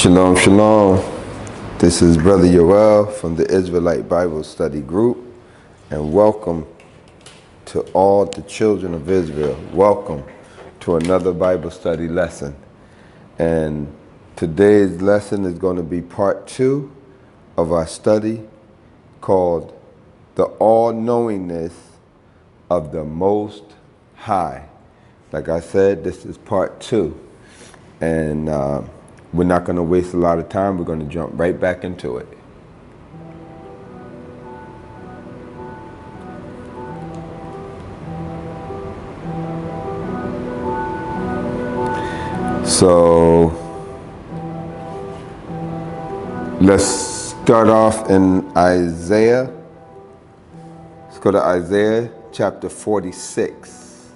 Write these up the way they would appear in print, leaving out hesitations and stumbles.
Shalom, shalom. This is Brother Yoel from the Israelite Bible Study Group, and welcome to all the children of Israel. Welcome to another Bible study lesson. And today's lesson is going to be part 2 of our study called The All-Knowingness of the Most High. Like I said, this is part 2. And we're not going to waste a lot of time. We're going to jump right back into it. So let's start off in Isaiah. Let's go to Isaiah chapter 46.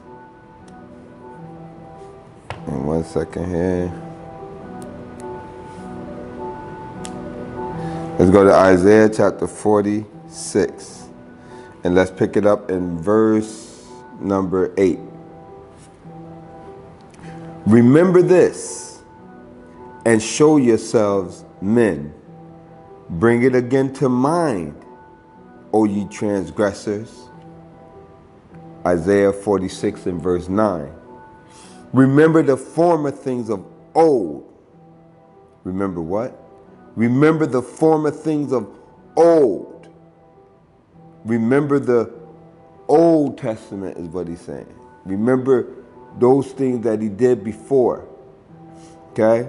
And 1 second here. Let's go to Isaiah chapter 46. And let's pick it up in verse number 8. Remember this, and show yourselves men. Bring it again to mind, O ye transgressors. Isaiah 46 and verse 9. Remember the former things of old. Remember what? Remember the former things of old. Remember the Old Testament is what he's saying. Remember those things that he did before. Okay?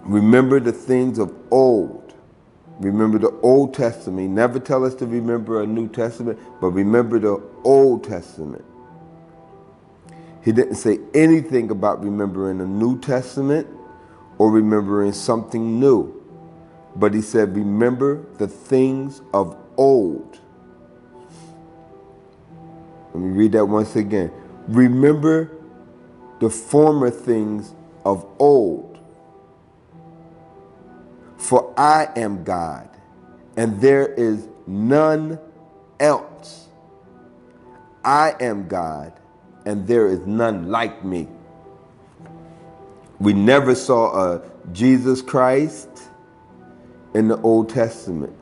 Remember the things of old. Remember the Old Testament. He never tell us to remember a New Testament, but remember the Old Testament. He didn't say anything about remembering a New Testament or remembering something new. But he said, remember the things of old. Let me read that once again. Remember the former things of old. For I am God, and there is none else. I am God, and there is none like me. We never saw a Jesus Christ in the Old Testament,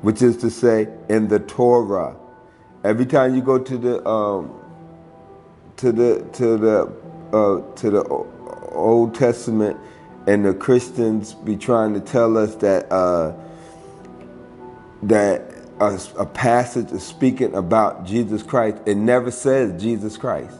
which is to say, in the Torah. Every time you go to the Old Testament, and the Christians be trying to tell us that a passage is speaking about Jesus Christ, it never says Jesus Christ.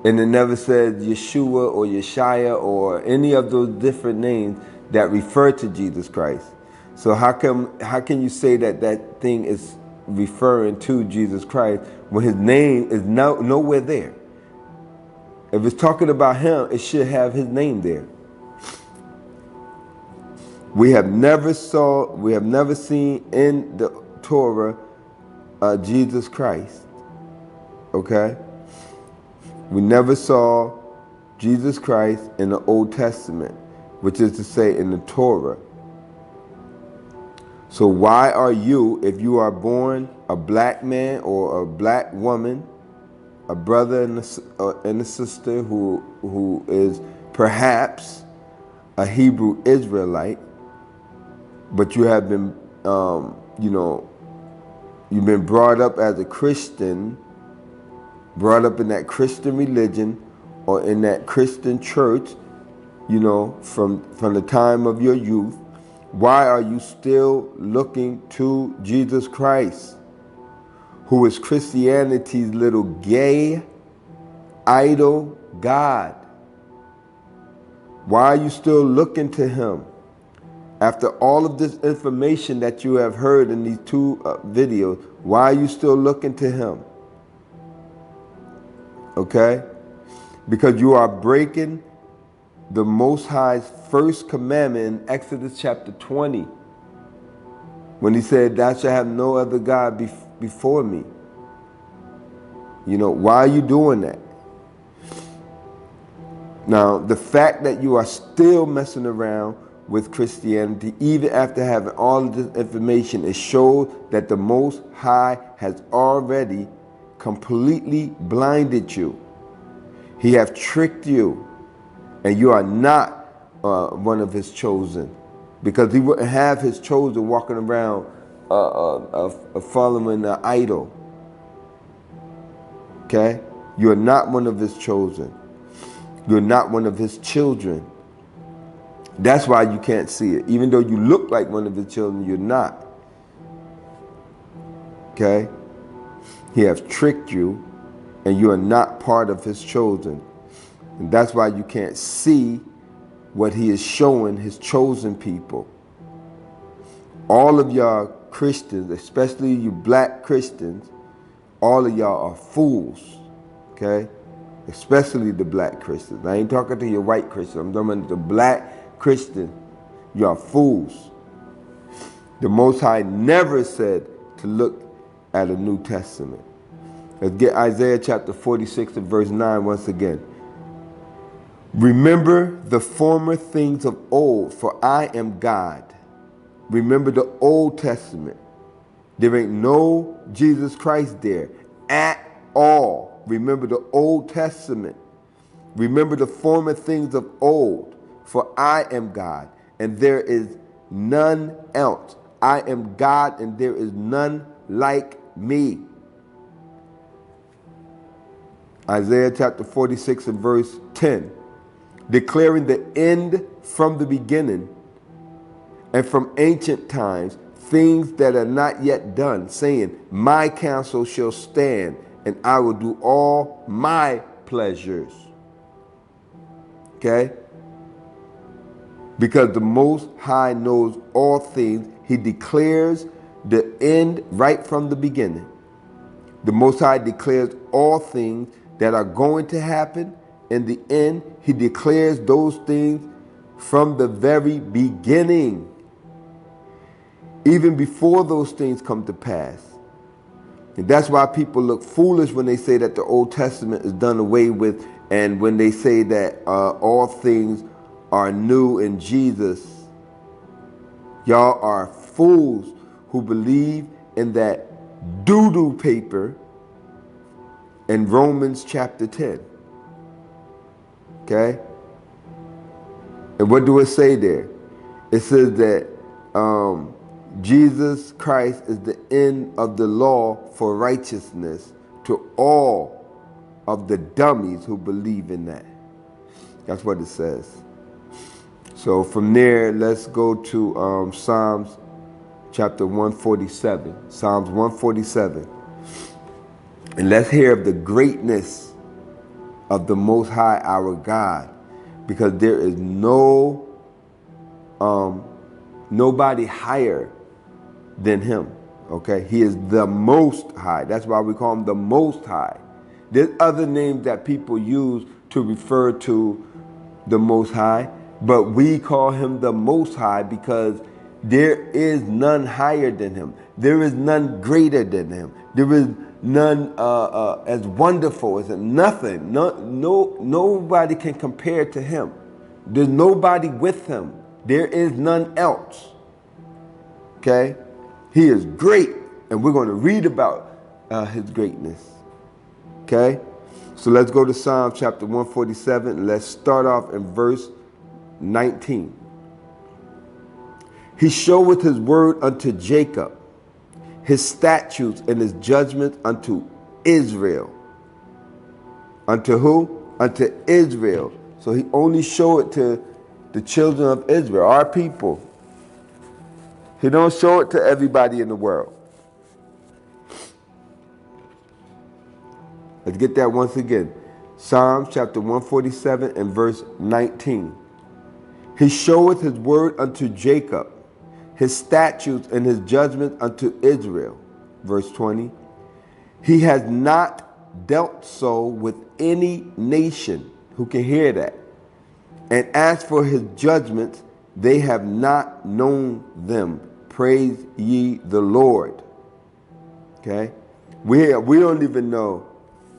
And it never says Yeshua or Yeshaya or any of those different names that refer to Jesus Christ. So how can you say that that thing is referring to Jesus Christ when his name is nowhere there? If it's talking about him, it should have his name there. We have never seen in the Torah Jesus Christ. Okay? We never saw Jesus Christ in the Old Testament, which is to say in the Torah. So why are you, if you are born a black man or a black woman, a brother and a sister who is perhaps a Hebrew Israelite, but you have been, you've been brought up as a Christian, brought up in that Christian religion or in that Christian church, from the time of your youth, why are you still looking to Jesus Christ, who is Christianity's little gay idol God? Why are you still looking to him? After all of this information that you have heard in these 2 videos, why are you still looking to him? Okay? Because you are breaking the Most High's first commandment in Exodus chapter 20, when he said, thou shalt have no other God before me. Why are you doing that? Now, the fact that you are still messing around with Christianity, even after having all of this information, it shows that the Most High has already completely blinded you. He have tricked you, and you are not one of his chosen, because he wouldn't have his chosen walking around following an idol. Okay? You're not one of his chosen. You're not one of his children. That's why you can't see it. Even though you look like one of his children, you're not. Okay? He has tricked you, and you are not part of his chosen. And that's why you can't see what he is showing his chosen people. All of y'all Christians, especially you black Christians, all of y'all are fools. Okay? Especially the black Christians. I ain't talking to your white Christians. I'm talking to the black Christians. You are fools. The Most High never said to look at a New Testament. Let's get Isaiah chapter 46 and verse 9 once again. Remember the former things of old, for I am God. Remember the Old Testament. There ain't no Jesus Christ there at all. Remember the Old Testament. Remember the former things of old, for I am God, and there is none else. I am God, and there is none like me. Isaiah chapter 46 and verse 10. Declaring the end from the beginning, and from ancient times, things that are not yet done, saying, my counsel shall stand, and I will do all my pleasures. Okay? Because the Most High knows all things. He declares the end right from the beginning. The Most High declares all things that are going to happen. In the end, he declares those things from the very beginning, even before those things come to pass. And that's why people look foolish when they say that the Old Testament is done away with, and when they say that all things are new in Jesus. Y'all are fools who believe in that doo-doo paper in Romans chapter 10. Okay? And what do it say there? It says that Jesus Christ is the end of the law for righteousness to all of the dummies who believe in that. That's what it says. So from there, let's go to Psalms chapter 147. Psalms 147. And let's hear of the greatness of the Most High, our God. Because there is nobody higher than him. Okay? He is the Most High. That's why we call him the Most High. There's other names that people use to refer to the Most High, but we call him the Most High because there is none higher than him. There is none greater than him. There is none as wonderful as him. Nothing. Nobody can compare to him. There's nobody with him. There is none else. Okay? He is great, and we're going to read about his greatness. Okay? So let's go to Psalm chapter 147, and let's start off in verse 19. He showeth his word unto Jacob, his statutes and his judgments unto Israel. Unto who? Unto Israel. So he only showed it to the children of Israel, our people. He don't show it to everybody in the world. Let's get that once again. Psalms chapter 147 and verse 19. He showeth his word unto Jacob, his statutes and his judgments unto Israel. Verse 20. He has not dealt so with any nation. Who can hear that? And as for his judgments, they have not known them. Praise ye the Lord. Okay? We don't even know.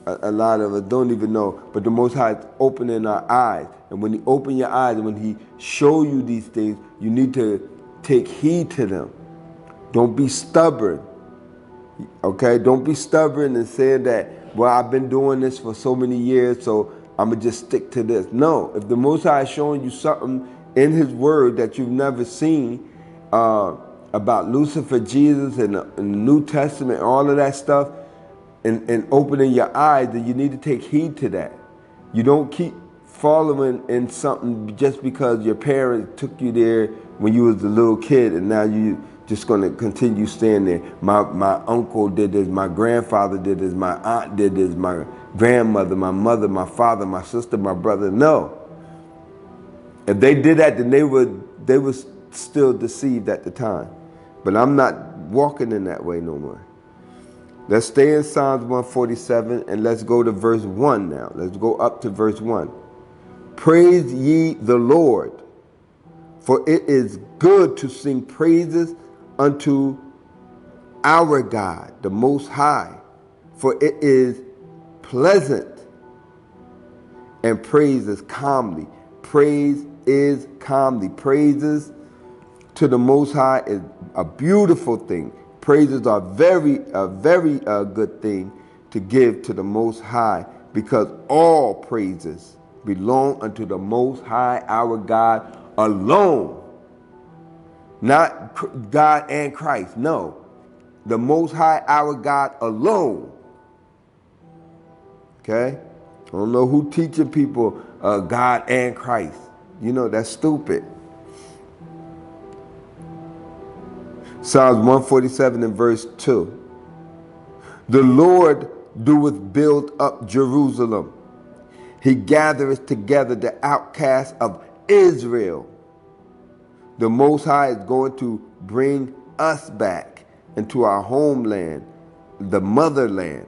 A lot of us don't even know. But the Most High is opening our eyes. And when he open your eyes and when he show you these things, you need to take heed to them. Don't be stubborn. Okay? Don't be stubborn and saying that, well, I've been doing this for so many years, so I'm going to just stick to this. No. If the Most High is showing you something in his word that you've never seen about Lucifer, Jesus, and the New Testament, all of that stuff, and opening your eyes, then you need to take heed to that. You don't keep following in something just because your parents took you there when you was a little kid, and now you just going to continue staying there. My uncle did this, my grandfather did this, my aunt did this, my grandmother, my mother, my father, my sister, my brother. No. If they did that, then they were still deceived at the time. But I'm not walking in that way no more. Let's stay in Psalms 147 and let's go to verse 1 now. Let's go up to verse 1. Praise ye the Lord, for it is good to sing praises unto our God, the Most High, for it is pleasant, and praise is calmly. Praise is calmly. Praises to the Most High is a beautiful thing. Praises are a very good thing to give to the Most High, because all praises belong unto the Most High, our God alone. Not God and Christ. No. The Most High, our God alone. Okay? I don't know who teaching people God and Christ. You know, that's stupid. Psalms 147 and verse 2. The Lord doeth build up Jerusalem. He gathereth together the outcasts of Israel. The Most High is going to bring us back into our homeland, the motherland,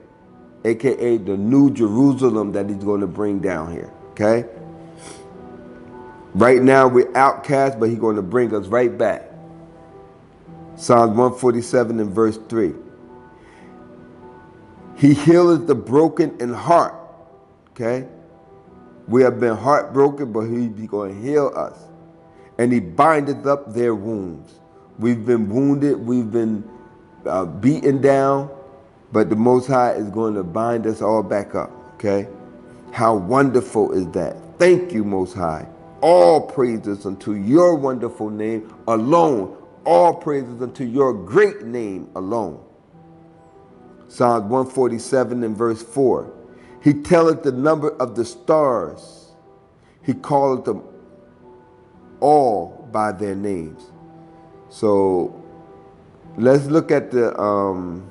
aka the new Jerusalem that he's going to bring down here. Okay? Right now we're outcasts, but he's going to bring us right back. Psalms 147 and verse 3. He healeth the broken in heart. Okay? We have been heartbroken, but he's going to heal us. And he bindeth up their wounds. We've been wounded. We've been beaten down. But the Most High is going to bind us all back up. Okay? How wonderful is that? Thank you, Most High. All praises unto your wonderful name alone. All praises unto your great name alone. Psalms 147 and verse 4. He telleth the number of the stars. He calleth them all by their names. So let's look at the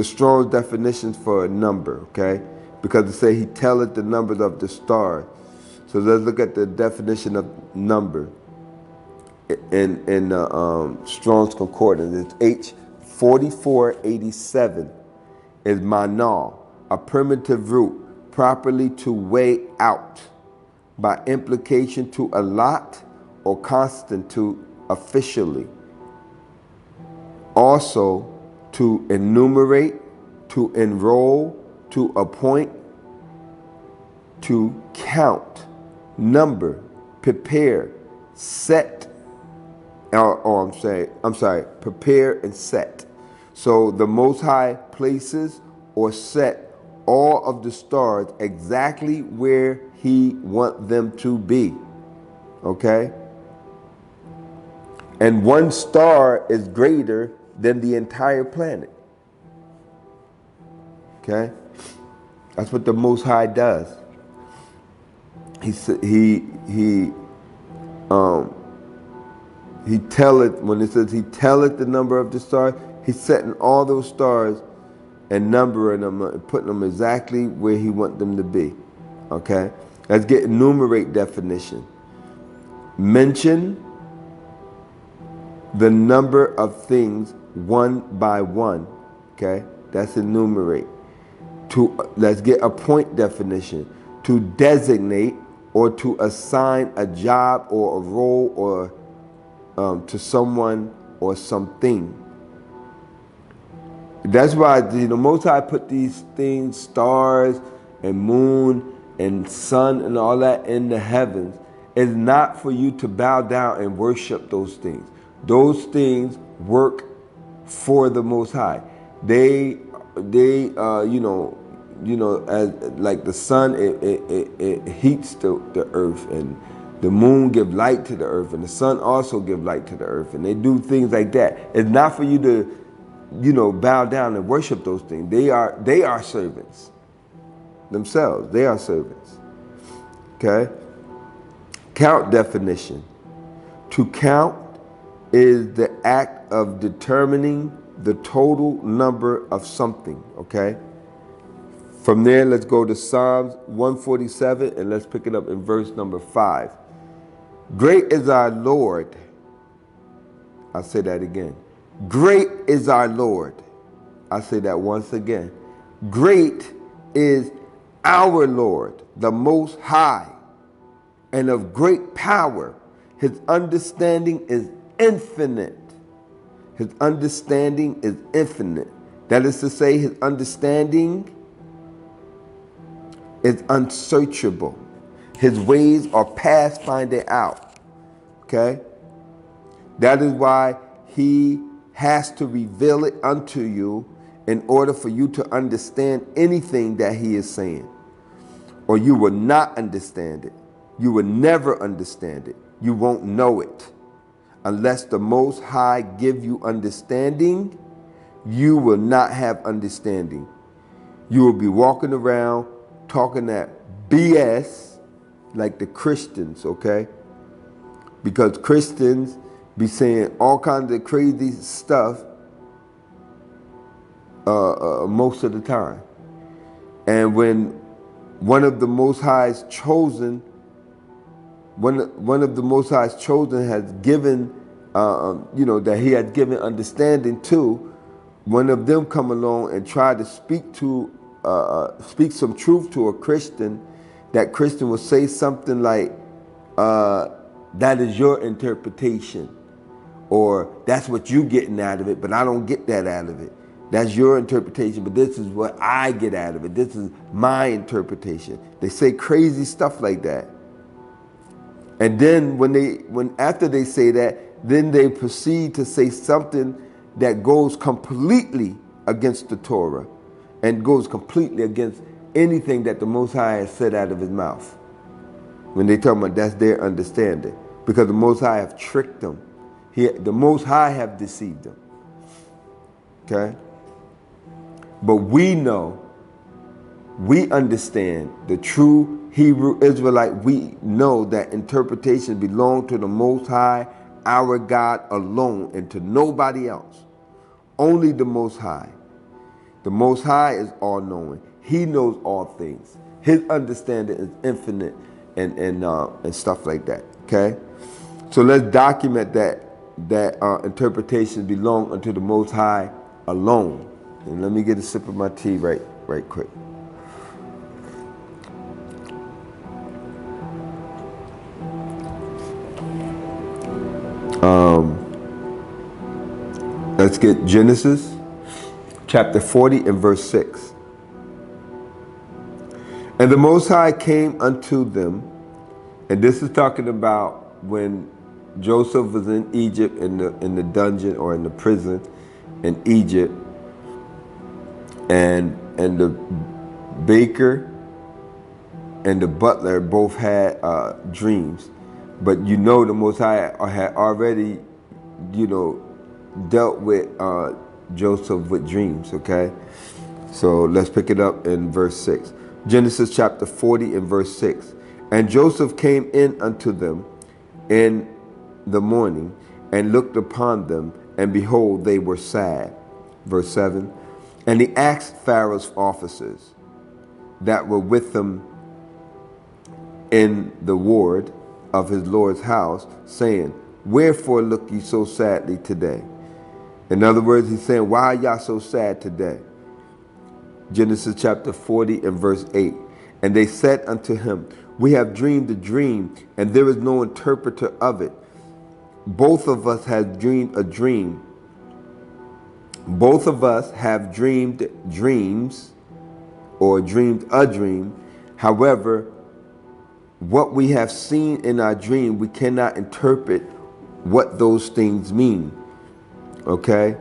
Strong's definitions for a number, okay? Because it says he telleth the numbers of the stars. So let's look at the definition of number in Strong's Concordance. It's H4487 is manal, a primitive root, properly to weigh out, by implication to allot or constitute officially. Also to enumerate, to enroll, to appoint, to count, number, prepare, set, prepare and set. So the Most High places or set all of the stars exactly where he wants them to be. Okay? And one star is greater than the entire planet. Okay? That's what the Most High does. He telleth, when it says he telleth the number of the stars, he's setting all those stars and numbering them and putting them exactly where he wants them to be. Okay? Let's get enumerate definition. Mention the number of things one by one. Okay? That's enumerate. Let's get a point definition. To designate or to assign a job or a role or to someone or something. That's why the Most High put these things, stars and moon and sun and all that in the heavens. It's not for you to bow down and worship those things. Those things work for the Most High. They as like the sun, it heats the earth, and The moon give light to the earth, and the sun also give light to the earth, and they do things like that. It's not for you to, bow down and worship those things. They are servants themselves. They are servants. Okay? Count definition. To count is the act of determining the total number of something. Okay? From there, let's go to Psalms 147, and let's pick it up in verse number 5. Great is our Lord. I'll say that again. Great is our Lord. I'll say that once again. Great is our Lord, the Most High, and of great power. His understanding is infinite. His understanding is infinite. That is to say, his understanding is unsearchable. His ways are past finding out. Okay? That is why he has to reveal it unto you in order for you to understand anything that he is saying. Or you will not understand it. You will never understand it. You won't know it. Unless the Most High give you understanding, you will not have understanding. You will be walking around talking that BS like the Christians, okay? Because Christians be saying all kinds of crazy stuff most of the time. And when one of the Most High's chosen has given, that he has given understanding to, one of them come along and try to speak some truth to a Christian, that Christian will say something like, that is your interpretation, or that's what you getting out of it, but I don't get that out of it. That's your interpretation, but this is what I get out of it. This is my interpretation. They say crazy stuff like that. And then after they say that, then they proceed to say something that goes completely against the Torah and goes completely against anything that the Most High has said out of his mouth. When they talk about that's their understanding. Because the Most High have tricked them. The Most High have deceived them. Okay? But we understand, the true Hebrew Israelite, we know that interpretation belongs to the Most High, our God alone, and to nobody else. Only the Most High. The Most High is all-knowing. He knows all things. His understanding is infinite and stuff like that. Okay? So let's document that interpretations belong unto the Most High alone. And let me get a sip of my tea right quick. Let's get Genesis chapter 40 and verse 6. And the Most High came unto them, and this is talking about when Joseph was in Egypt, in the dungeon or in the prison in Egypt, and the baker and the butler both had dreams. But the Most High had already, dealt with Joseph with dreams, okay? So let's pick it up in verse 6. Genesis chapter 40 and verse 6. And Joseph came in unto them in the morning and looked upon them, and behold, they were sad. Verse 7. And he asked Pharaoh's officers that were with him in the ward of his Lord's house, saying, Wherefore look ye so sadly today? In other words, he's saying, why are y'all so sad today? Genesis chapter 40 and verse 8. And they said unto him, We have dreamed a dream, and there is no interpreter of it. Both of us have dreamed a dream. Both of us have dreamed dreams, or dreamed a dream. However, what we have seen in our dream, we cannot interpret what those things mean. Okay?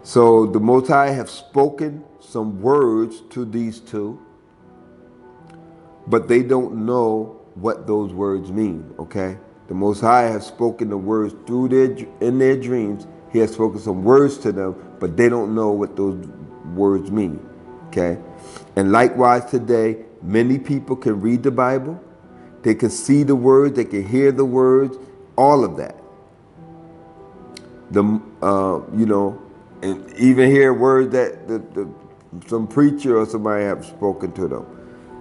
So the Most High have spoken some words to these two, but they don't know what those words mean, okay? The Most High has spoken the words in their dreams. He has spoken some words to them, but they don't know what those words mean, okay? And likewise today, many people can read the Bible. They can see the words. They can hear the words. All of that. And even hear words that some preacher or somebody have spoken to them.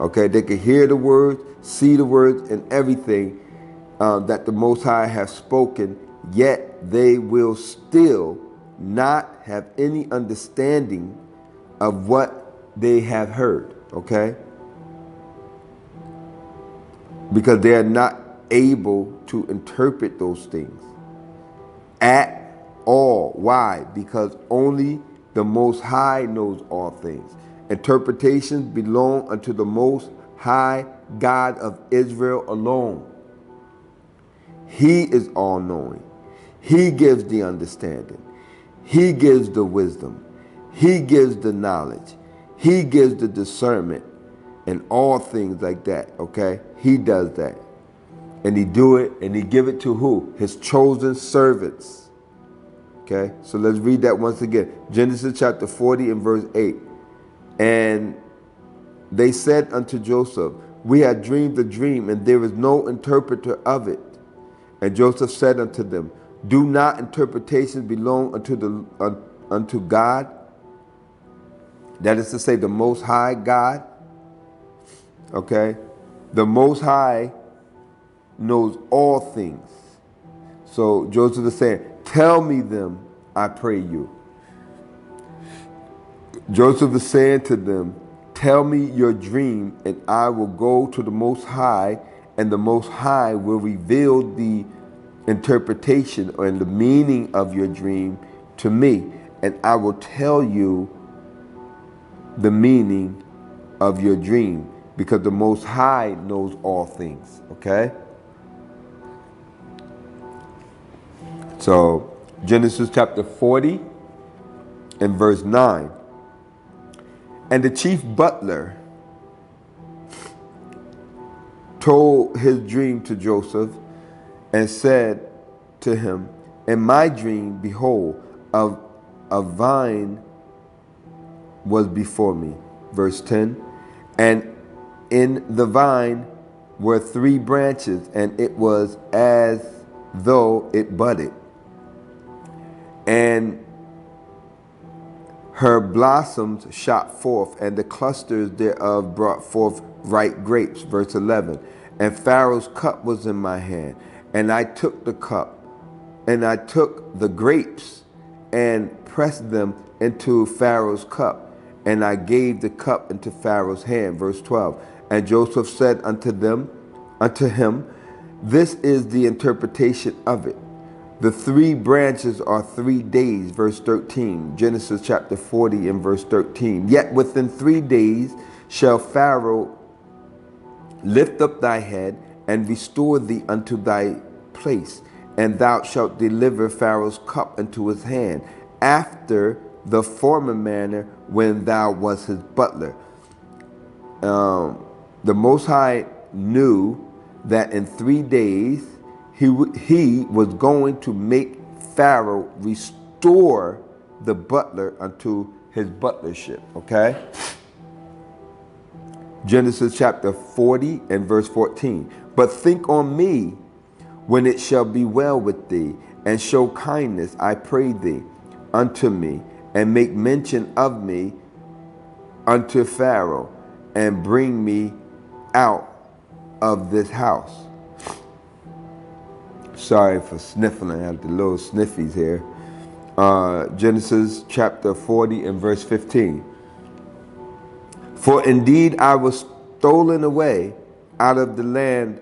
Okay, they can hear the words, see the words, and everything that the Most High has spoken, yet they will still not have any understanding of what they have heard, okay? Because they are not able to interpret those things at all. Why? Because only the Most High knows all things. Interpretations belong unto the Most High God of Israel alone. He is all-knowing. He gives the understanding. He gives the wisdom. He gives the knowledge. He gives the discernment and all things like that, okay? He does that. And he do it, and he give it to who? His chosen servants. Okay, so let's read that once again. Genesis chapter 40 and verse 8. And they said unto Joseph, we had dreamed a dream, and there is no interpreter of it. And Joseph said unto them, do not interpretations belong unto God? That is to say, the Most High God. Okay, the Most High knows all things. So Joseph is saying, tell me them, I pray you. Joseph is saying to them, tell me your dream, and I will go to the Most High, and the Most High will reveal the interpretation and the meaning of your dream to me, and I will tell you the meaning of your dream, because the Most High knows all things, okay? So, Genesis chapter 40 and verse 9. And the chief butler told his dream to Joseph and said to him, in my dream, behold, a vine was before me. Verse 10. And in the vine were 3 branches, and it was as though it budded. And her blossoms shot forth, and the clusters thereof brought forth ripe grapes. Verse 11. And Pharaoh's cup was in my hand, and I took the cup, and I took the grapes, and pressed them into Pharaoh's cup, and I gave the cup into Pharaoh's hand. Verse 12. And Joseph said unto him, this is the interpretation of it. The 3 branches are 3 days, verse 13, Genesis chapter 40 and verse 13. Yet within 3 days shall Pharaoh lift up thy head and restore thee unto thy place, and thou shalt deliver Pharaoh's cup into his hand, after the former manner when thou wast his butler. The Most High knew that in 3 days he was going to make Pharaoh restore the butler unto his butlership, okay? Genesis chapter 40 and verse 14. But think on me when it shall be well with thee, and show kindness, I pray thee, unto me, and make mention of me unto Pharaoh, and bring me out of this house. Sorry for sniffling. I have the little sniffies here. Genesis chapter 40 and verse 15. For indeed I was stolen away out of the land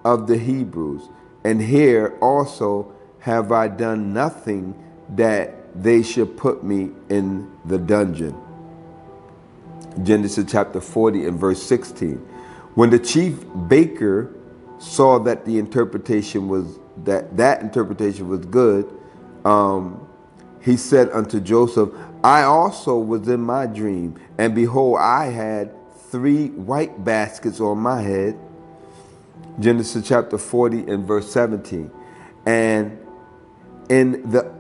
of the Hebrews, and here also have I done nothing that they should put me in the dungeon. Genesis chapter 40 and verse 16. When the chief baker saw that the interpretation was that interpretation was good, he said unto Joseph, I also was in my dream, and behold, I had 3 white baskets on my head, Genesis chapter 40 and verse 17. And in the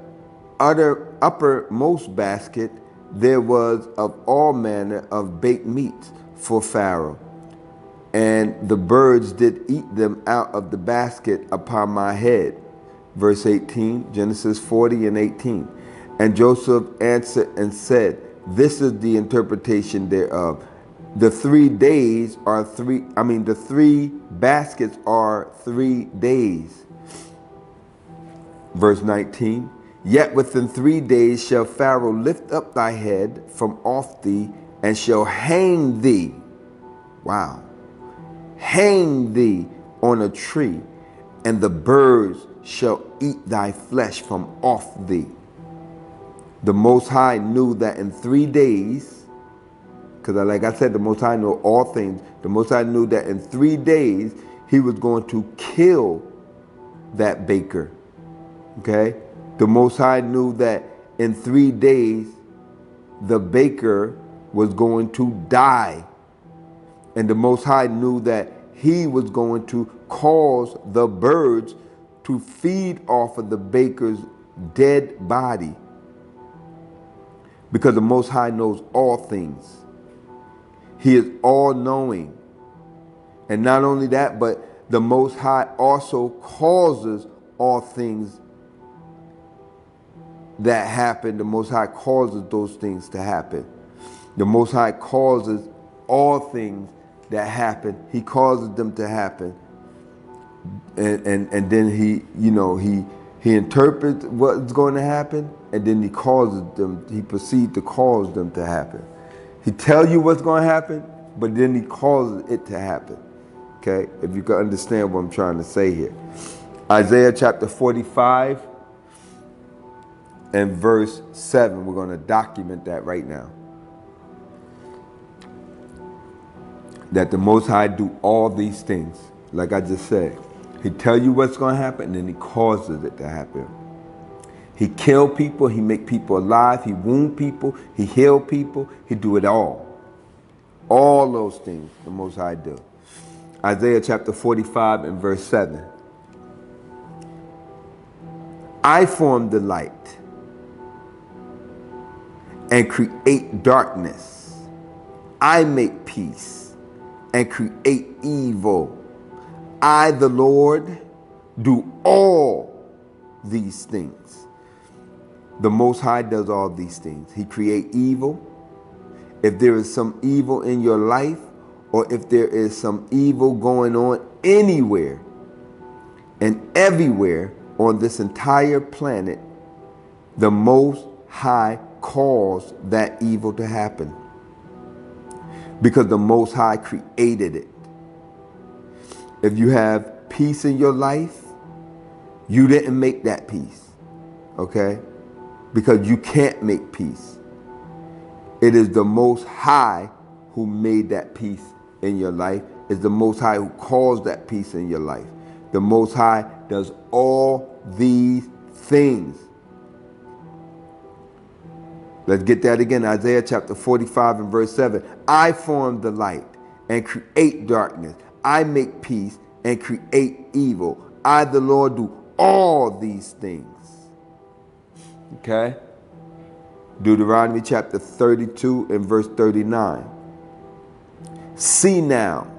uppermost basket there was of all manner of baked meats for Pharaoh, and the birds did eat them out of the basket upon my head. Verse 18, Genesis 40 and 18. And Joseph answered and said, this is the interpretation thereof. The 3 days are the 3 baskets are 3 days. Verse 19, yet within 3 days shall Pharaoh lift up thy head from off thee, and shall hang thee. Wow. Hang thee on a tree, and the birds shall eat thy flesh from off thee. The Most High knew that in 3 days, because like I said, the Most High knew all things. The Most High knew that in 3 days he was going to kill that baker. Okay? The Most High knew that in 3 days the baker was going to die. And the Most High knew that he was going to cause the birds to feed off of the baker's dead body. Because the Most High knows all things. He is all-knowing. And not only that, but the Most High also causes all things that happen. The Most High causes those things to happen. The Most High causes all things that happen. He causes them to happen. And then he interprets what's going to happen, and then he causes them, he proceeds to cause them to happen. He tells you what's going to happen, but then he causes it to happen. Okay? If you can understand what I'm trying to say here. Isaiah chapter 45 and verse 7. We're going to document that right now. That the Most High do all these things. Like I just said. He tell you what's going to happen, and then he causes it to happen. He kill people. He make people alive. He wound people. He heal people. He do it all. All those things the Most High do. Isaiah chapter 45 and verse 7. I form the light and create darkness. I make peace and create evil. I, the Lord, do all these things. The Most High does all these things. He creates evil. If there is some evil in your life, or if there is some evil going on anywhere and everywhere on this entire planet, the Most High caused that evil to happen. Because the Most High created it. If you have peace in your life, you didn't make that peace. Okay? Because you can't make peace. It is the Most High who made that peace in your life. It's the Most High who caused that peace in your life. The Most High does all these things. Let's get that again. Isaiah chapter 45 and verse 7. I form the light and create darkness. I make peace and create evil. I, the Lord, do all these things. Okay? Deuteronomy chapter 32 and verse 39. See now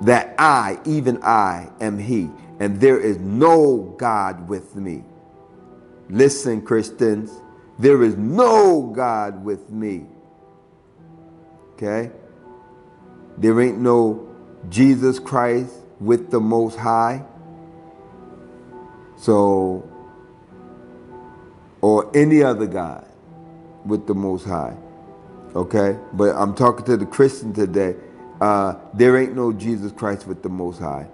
that I, even I, am He, and there is no God with me. Listen, Christians, there is no God with me. Okay? There ain't no Jesus Christ with the Most High. So, or any other God with the Most High. Okay? But I'm talking to the Christian today. There ain't no Jesus Christ with the Most High.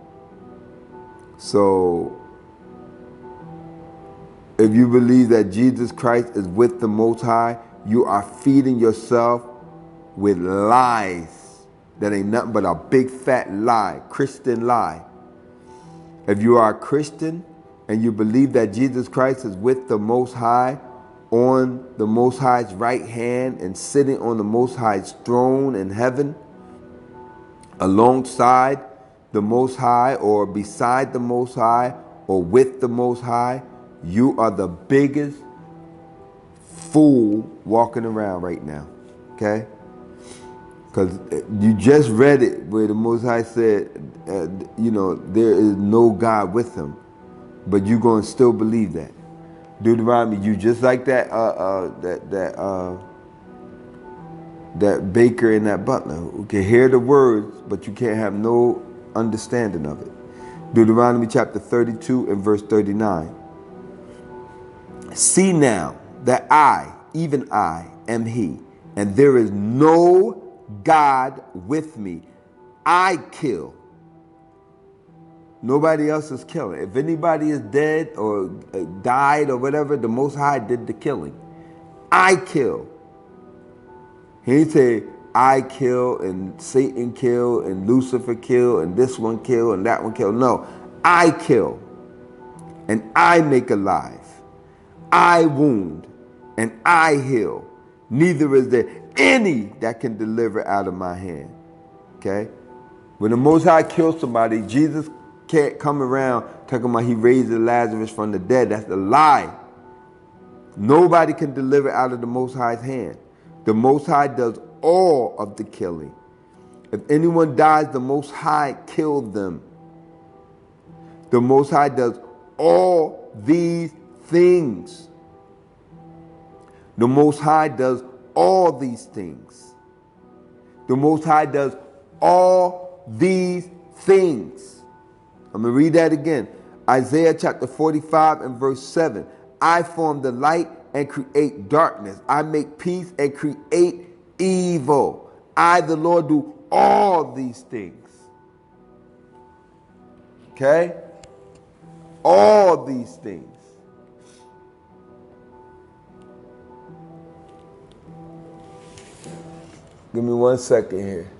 So, if you believe that Jesus Christ is with the Most High, you are feeding yourself with lies. That ain't nothing but a big fat lie, Christian lie. If you are a Christian and you believe that Jesus Christ is with the Most High, on the Most High's right hand and sitting on the Most High's throne in heaven, alongside the Most High or beside the Most High or with the Most High, you are the biggest fool walking around right now. Okay? Because you just read it where the Most High said, there is no God with him. But you're going to still believe that. Deuteronomy, you just like that that baker and that butler who can hear the words, but you can't have no understanding of it. Deuteronomy chapter 32 and verse 39. See now that I, even I, am he, and there is no God with me. I kill. Nobody else is killing. If anybody is dead or died or whatever, the Most High did the killing. I kill. He didn't say, I kill and Satan kill and Lucifer kill and this one kill and that one kill. No, I kill and I make alive. I wound and I heal. Neither is there any that can deliver out of my hand. Okay? When the Most High kills somebody, Jesus can't come around talking about he raised Lazarus from the dead. That's a lie. Nobody can deliver out of the Most High's hand. The Most High does all of the killing. If anyone dies, the Most High killed them. The Most High does all these things. The Most High does all these things. The Most High does all these things. I'm going to read that again. Isaiah chapter 45 and verse 7. I form the light and create darkness. I make peace and create evil. I, the Lord, do all these things. Okay? All these things. Give me 1 second here.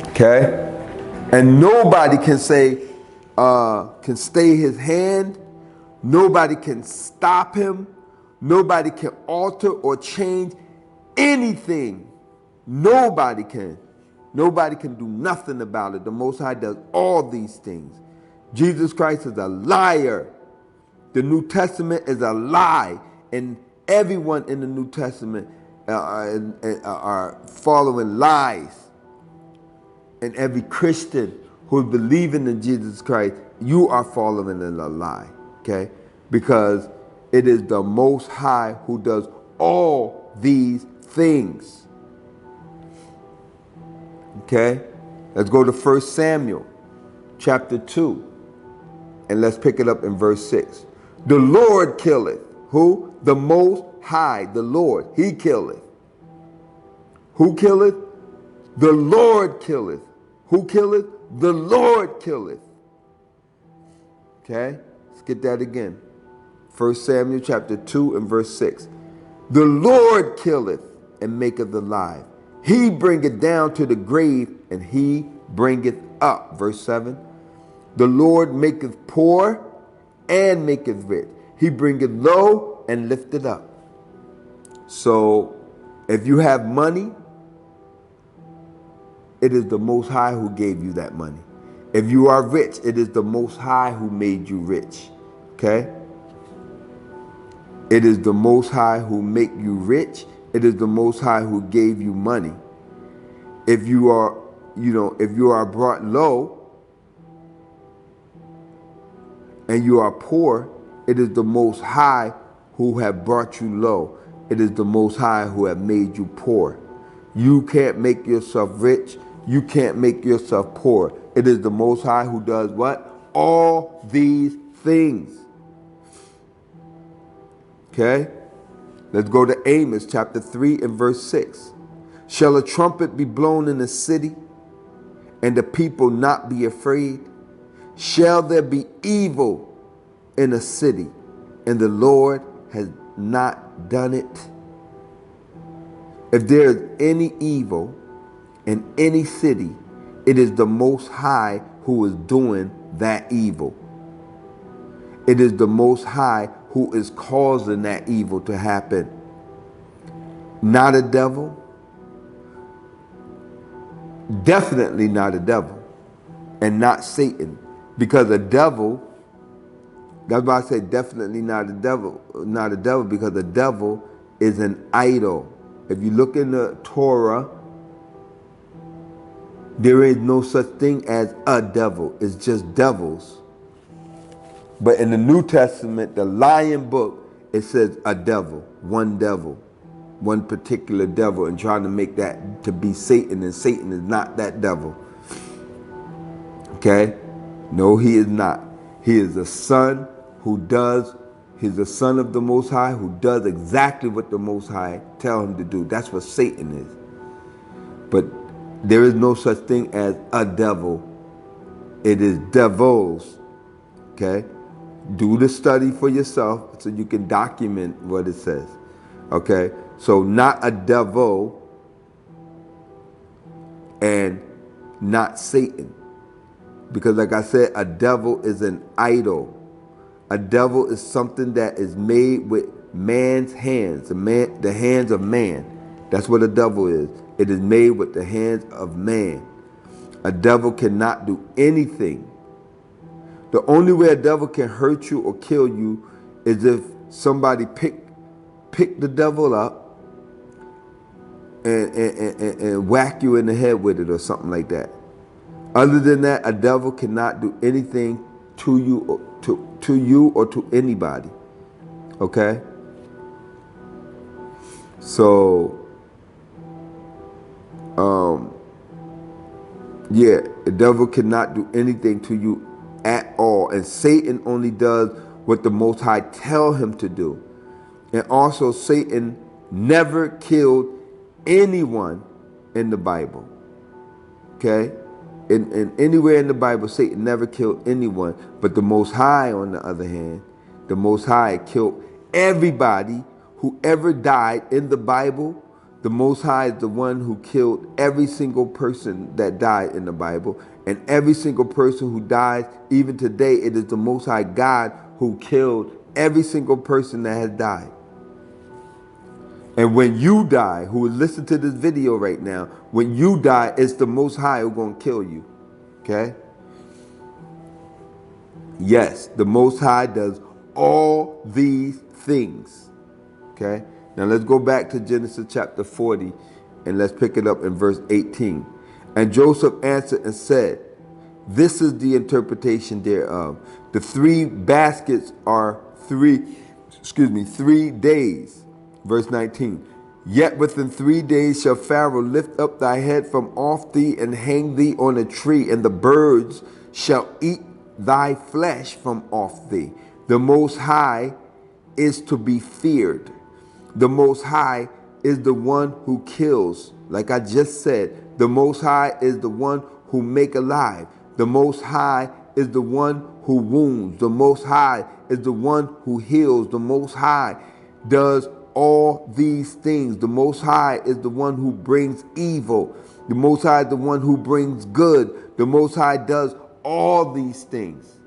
Okay? And nobody can say, can stay his hand. Nobody can stop him. Nobody can alter or change anything. Nobody can. Nobody can do nothing about it. The Most High does all these things. Jesus Christ is a liar. The New Testament is a lie. And everyone in the New Testament are following lies. And every Christian who is believing in Jesus Christ, you are following in a lie, okay? Because it is the Most High who does all these things, okay? Let's go to 1 Samuel chapter 2, and let's pick it up in verse 6. The Lord killeth. Who? The Most High, the Lord, he killeth. Who killeth? The Lord killeth. Who killeth? The Lord killeth. Okay? Let's get that again. 1 Samuel chapter 2 and verse 6. The Lord killeth and maketh alive. He bringeth down to the grave and he bringeth up. Verse 7. The Lord maketh poor and maketh rich. He bringeth low and lifteth up. So if you have money, it is the Most High who gave you that money. If you are rich, it is the Most High who made you rich. Okay? It is the Most High who make you rich. It is the Most High who gave you money. If you are, if you are brought low and you are poor, it is the Most High who have brought you low. It is the Most High who have made you poor. You can't make yourself rich. You can't make yourself poor. It is the Most High who does what? All these things. Okay? Let's go to Amos chapter 3 and verse 6. Shall a trumpet be blown in the city, and the people not be afraid? Shall there be evil in a city, and the Lord has not done it? If there is any evil in any city, it is the Most High who is doing that evil. It is the Most High who is causing that evil to happen. not a devil, definitely not a devil, and not Satan. Because a devil, that's why I say definitely not a devil, because the devil is an idol. If you look in the Torah, there is no such thing as a devil. It's just devils. But in the New Testament, the Lion book, it says a devil, one particular devil, and trying to make that to be Satan, and Satan is not that devil. Okay? No, he is not. He is a son he's the son of the Most High who does exactly what the Most High tell him to do. That's what Satan is. But there is no such thing as a devil. It is devils. Okay? Do the study for yourself so you can document what it says. Okay? So not a devil and not Satan. Because like I said, a devil is an idol. A devil is something that is made with man's hands, the hands of man. That's what a devil is. It is made with the hands of man. A devil cannot do anything. The only way a devil can hurt you or kill you is if somebody pick the devil up and whack you in the head with it or something like that. Other than that, a devil cannot do anything to you or to anybody. Okay? So, yeah, the devil cannot do anything to you at all. And Satan only does what the Most High tell him to do. And also, Satan never killed anyone in the Bible. Okay? In anywhere in the Bible, Satan never killed anyone. But the Most High, on the other hand, the Most High killed everybody who ever died in the Bible. The Most High is the one who killed every single person that died in the Bible. And every single person who dies, even today, it is the Most High God who killed every single person that has died. And when you die, who will listen to this video right now, when you die, it's the Most High who's going to kill you. Okay? Yes, the Most High does all these things. Okay? Now let's go back to Genesis chapter 40 and let's pick it up in verse 18. And Joseph answered and said, this is the interpretation thereof. The 3 baskets are 3 days. Verse 19. Yet within 3 days shall Pharaoh lift up thy head from off thee and hang thee on a tree, and the birds shall eat thy flesh from off thee. The Most High is to be feared. The Most High is the one who kills. Like I just said, the Most High is the one who make alive. The Most High is the one who wounds. The Most High is the one who heals. The Most High does all these things. The Most High is the one who brings evil. The Most High is the one who brings good. The Most High does all these things.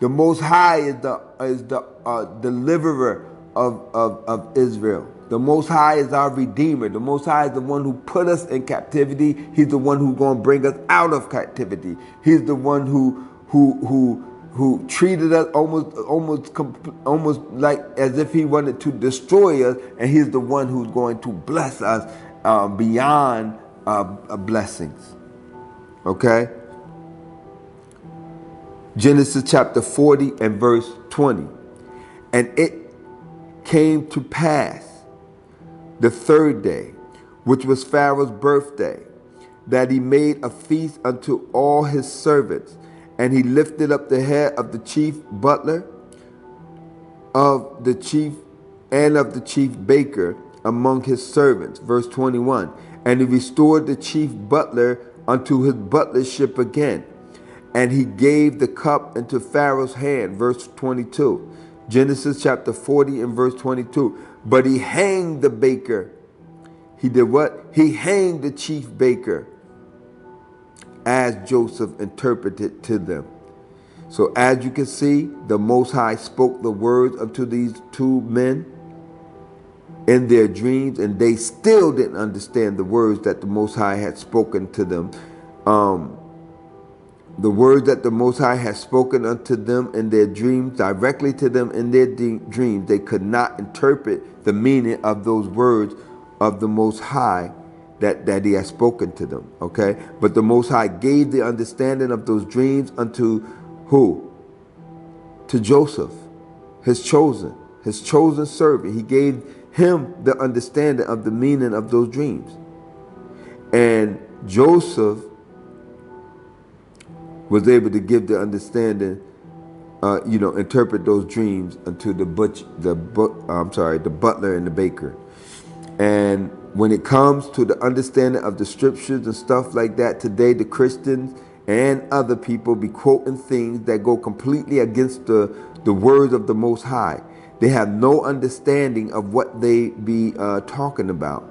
The Most High is the deliverer of Israel. The Most High is our Redeemer. The Most High is the one who put us in captivity. He's the one who's going to bring us out of captivity. He's the one who treated us almost like as if he wanted to destroy us, and he's the one who's going to bless us beyond blessings. Okay? Genesis chapter 40 and verse 20. And it came to pass the 3rd day, which was Pharaoh's birthday, that he made a feast unto all his servants. And he lifted up the head of the chief butler, of the chief baker among his servants. Verse 21. And he restored the chief butler unto his butlership again. And he gave the cup into Pharaoh's hand. Verse 22. Genesis chapter 40 and verse 22. But he hanged the baker. He did what? He hanged the chief baker, as Joseph interpreted to them. So as you can see, the Most High spoke the words unto these 2 men. in their dreams, and they still didn't understand the words that the Most High had spoken to them. The words that the Most High had spoken unto them in their dreams, directly to them in their dreams, they could not interpret the meaning of those words of the Most High that He had spoken to them. Okay, but the Most High gave the understanding of those dreams unto who? To Joseph, his chosen servant. He gave him the understanding of the meaning of those dreams, and Joseph was able to give the understanding, interpret those dreams unto the butler and the baker. And when it comes to the understanding of the scriptures and stuff like that, today the Christians and other people be quoting things that go completely against the words of the Most High. They have no understanding of what they be talking about.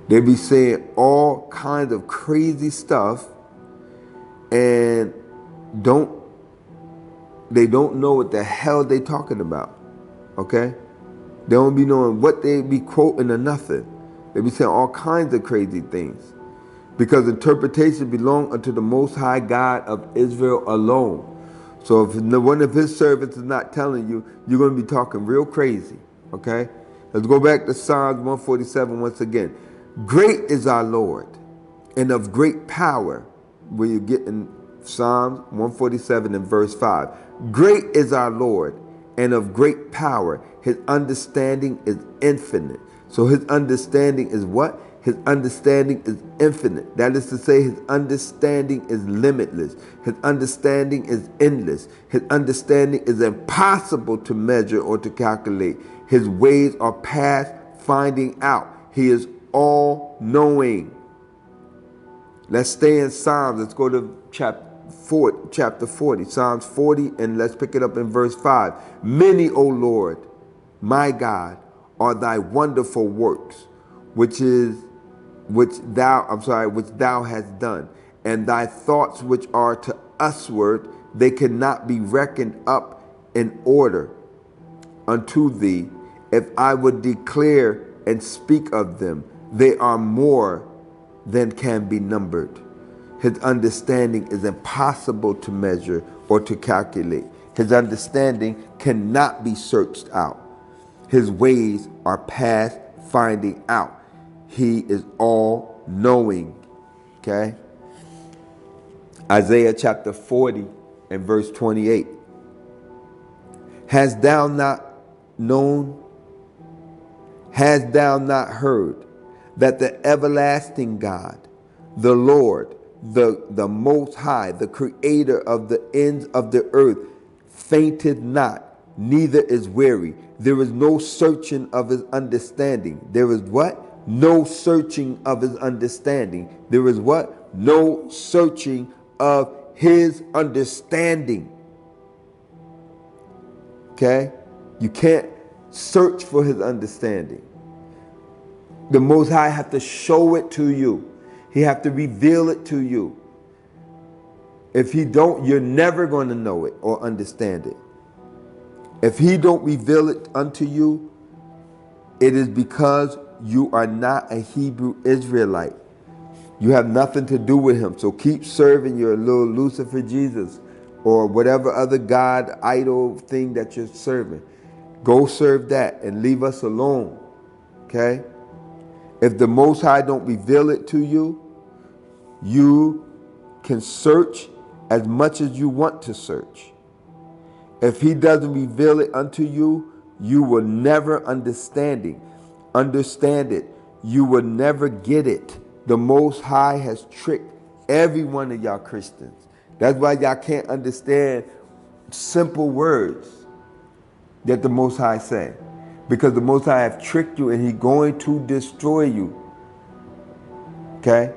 They be saying all kinds of crazy stuff, and they don't know what the hell they talking about. Okay? They don't be knowing what they be quoting or nothing. They be saying all kinds of crazy things. Because interpretation belong unto the Most High God of Israel alone. So if one of His servants is not telling you, you're going to be talking real crazy. Okay? Let's go back to Psalms 147 once again. Great is our Lord, and of great power. Where you get in Psalms 147 and verse 5. Great is our Lord, and of great power. His understanding is infinite. So His understanding is what? His understanding is infinite. That is to say, His understanding is limitless. His understanding is endless. His understanding is impossible to measure or to calculate. His ways are past finding out. He is all-knowing. Let's stay in Psalms. Let's go to chapter 40, Psalms 40, and let's pick it up in verse 5. Many, O Lord, my God, are thy wonderful works, which thou hast done, and thy thoughts which are to usward, they cannot be reckoned up in order unto thee. If I would declare and speak of them, they are more than can be numbered. His understanding is impossible to measure or to calculate. His understanding cannot be searched out. His ways are past finding out. He is all knowing. Okay? Isaiah chapter 40 and verse 28. Hast thou not known? Hast thou not heard that the everlasting God, the Lord, the Most High, the Creator of the ends of the earth, fainteth not, neither is weary. There is no searching of His understanding. There is what? No searching of His understanding. There is what? No searching of His understanding. Okay? You can't search for His understanding. The Most High have to show it to you. He have to reveal it to you. If He don't, you're never going to know it or understand it. If He don't reveal it unto you, it is because you are not a Hebrew Israelite. You have nothing to do with Him. So keep serving your little Lucifer Jesus or whatever other God, idol thing that you're serving. Go serve that and leave us alone. Okay? If the Most High don't reveal it to you, you can search as much as you want to search. If He doesn't reveal it unto you, you will never understand it. You will never get it. The Most High has tricked every one of y'all Christians. That's why y'all can't understand simple words that the Most High say. Because the Most High have tricked you and He's going to destroy you. Okay?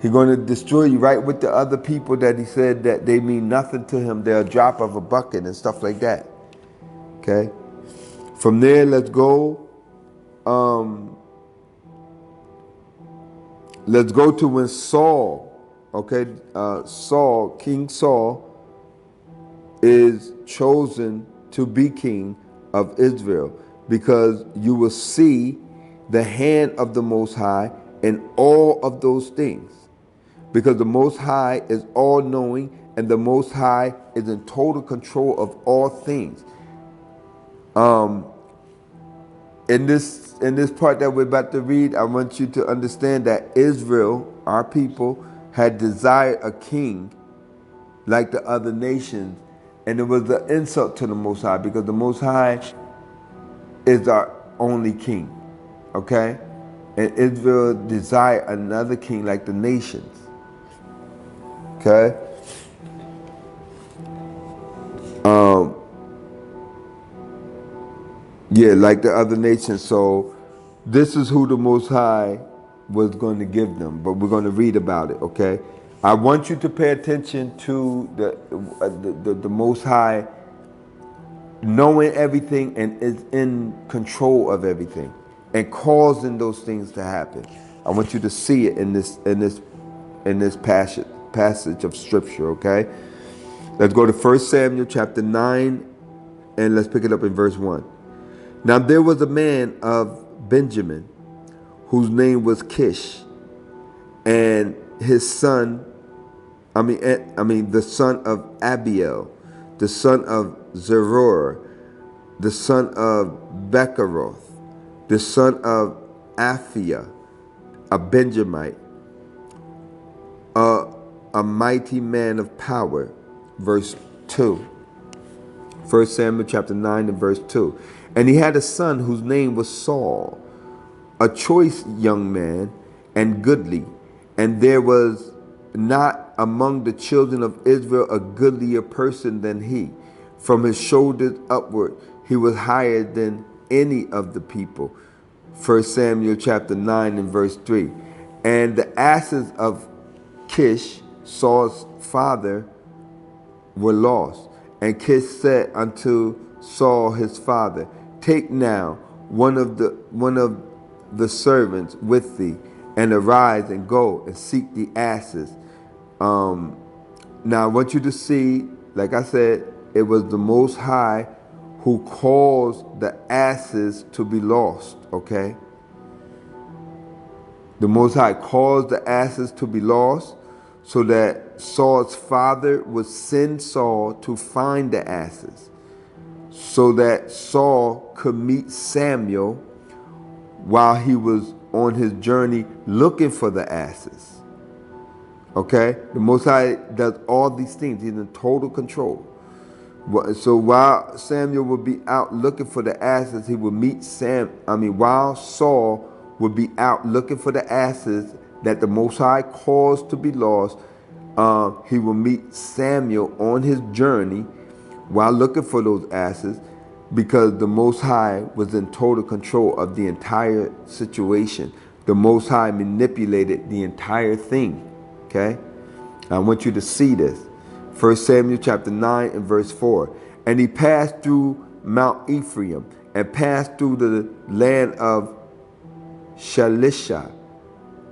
He's going to destroy you right with the other people that He said that they mean nothing to Him. They're a drop of a bucket and stuff like that. Okay? From there, let's go. Let's go to when Saul, King Saul is chosen to be king of Israel. because you will see the hand of the Most High in all of those things. Because the Most High is all-knowing, and the Most High is in total control of all things. In this part that we're about to read, I want you to understand that Israel, our people, had desired a king like the other nations, and it was an insult to the Most High, because the Most High is our only king, okay? And Israel desired another king like the nations, okay? Yeah, like the other nations. So this is who the Most High was going to give them, but we're going to read about it, okay? I want you to pay attention to the Most High knowing everything and is in control of everything and causing those things to happen. I want you to see it in this passage of scripture, okay? Let's go to 1 Samuel chapter 9, and let's pick it up in verse 1. Now there was a man of Benjamin whose name was Kish, and his son, the son of Abiel, the son of Zeror, the son of Becheroth, the son of Aphiah, a Benjamite, a mighty man of power. Verse 2. 1 Samuel chapter 9 and verse 2. And he had a son whose name was Saul, a choice young man and goodly. And there was not among the children of Israel a goodlier person than he. From his shoulders upward, he was higher than any of the people. 1 Samuel chapter 9 and verse 3. And the asses of Kish, Saul's father, were lost. And Kish said unto Saul his father, Take now one of the servants with thee, and arise and go and seek the asses. Now I want you to see, like I said, it was the Most High who caused the asses to be lost, okay? The Most High caused the asses to be lost so that Saul's father would send Saul to find the asses, so that Saul could meet Samuel while he was on his journey looking for the asses. Okay? The Most High does all these things. He's in total control. So while Samuel would be out looking for the asses, he would meet while Saul would be out looking for the asses that the Most High caused to be lost, he will meet Samuel on his journey while looking for those asses, because the Most High was in total control of the entire situation. The Most High manipulated the entire thing. Okay? I want you to see this. 1 Samuel chapter 9 and verse 4. And he passed through Mount Ephraim and passed through the land of Shalisha,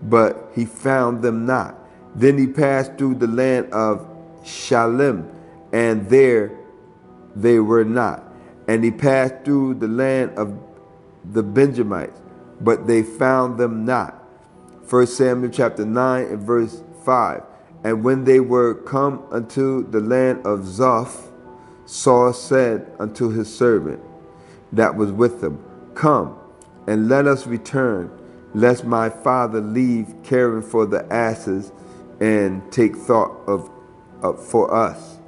but he found them not. Then he passed through the land of Shalim, and there they were not. And he passed through the land of the Benjamites, but they found them not. 1 Samuel chapter 9 and verse 5. And when they were come unto the land of Zoph, Saul said unto his servant that was with him, Come, and let us return, lest my father leave caring for the asses and take thought of for us.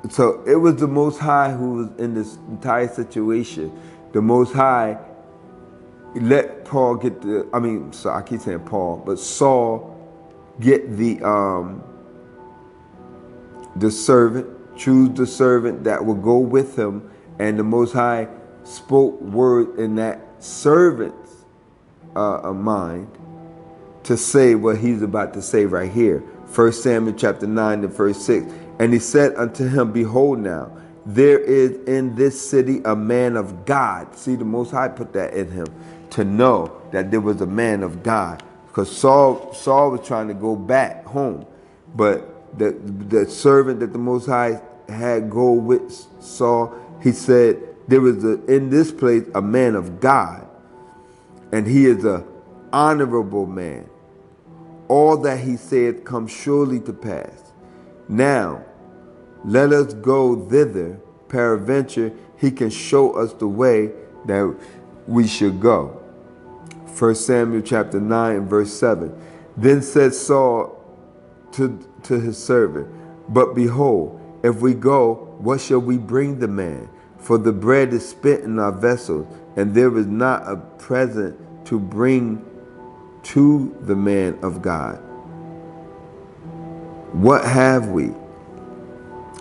So it was the Most High who was in this entire situation. The Most High let Paul get I keep saying Paul, but Saul get the servant, choose the servant that will go with him, and the Most High spoke word in that servant's mind to say what he's about to say right here. 1 Samuel chapter 9 and verse 6. And he said unto him, Behold now, there is in this city a man of God. See, the Most High put that in him to know that there was a man of God. Because Saul was trying to go back home. But the servant that the Most High had go with Saul He said, there is in this place a man of God, and he is an honorable man. All that he saith comes surely to pass. Now, let us go thither. Peradventure, he can show us the way that we should go. 1 Samuel chapter 9 and verse 7. Then said Saul to his servant, but behold, if we go, what shall we bring the man? For the bread is spent in our vessels, and there is not a present to bring to the man of God. What have we?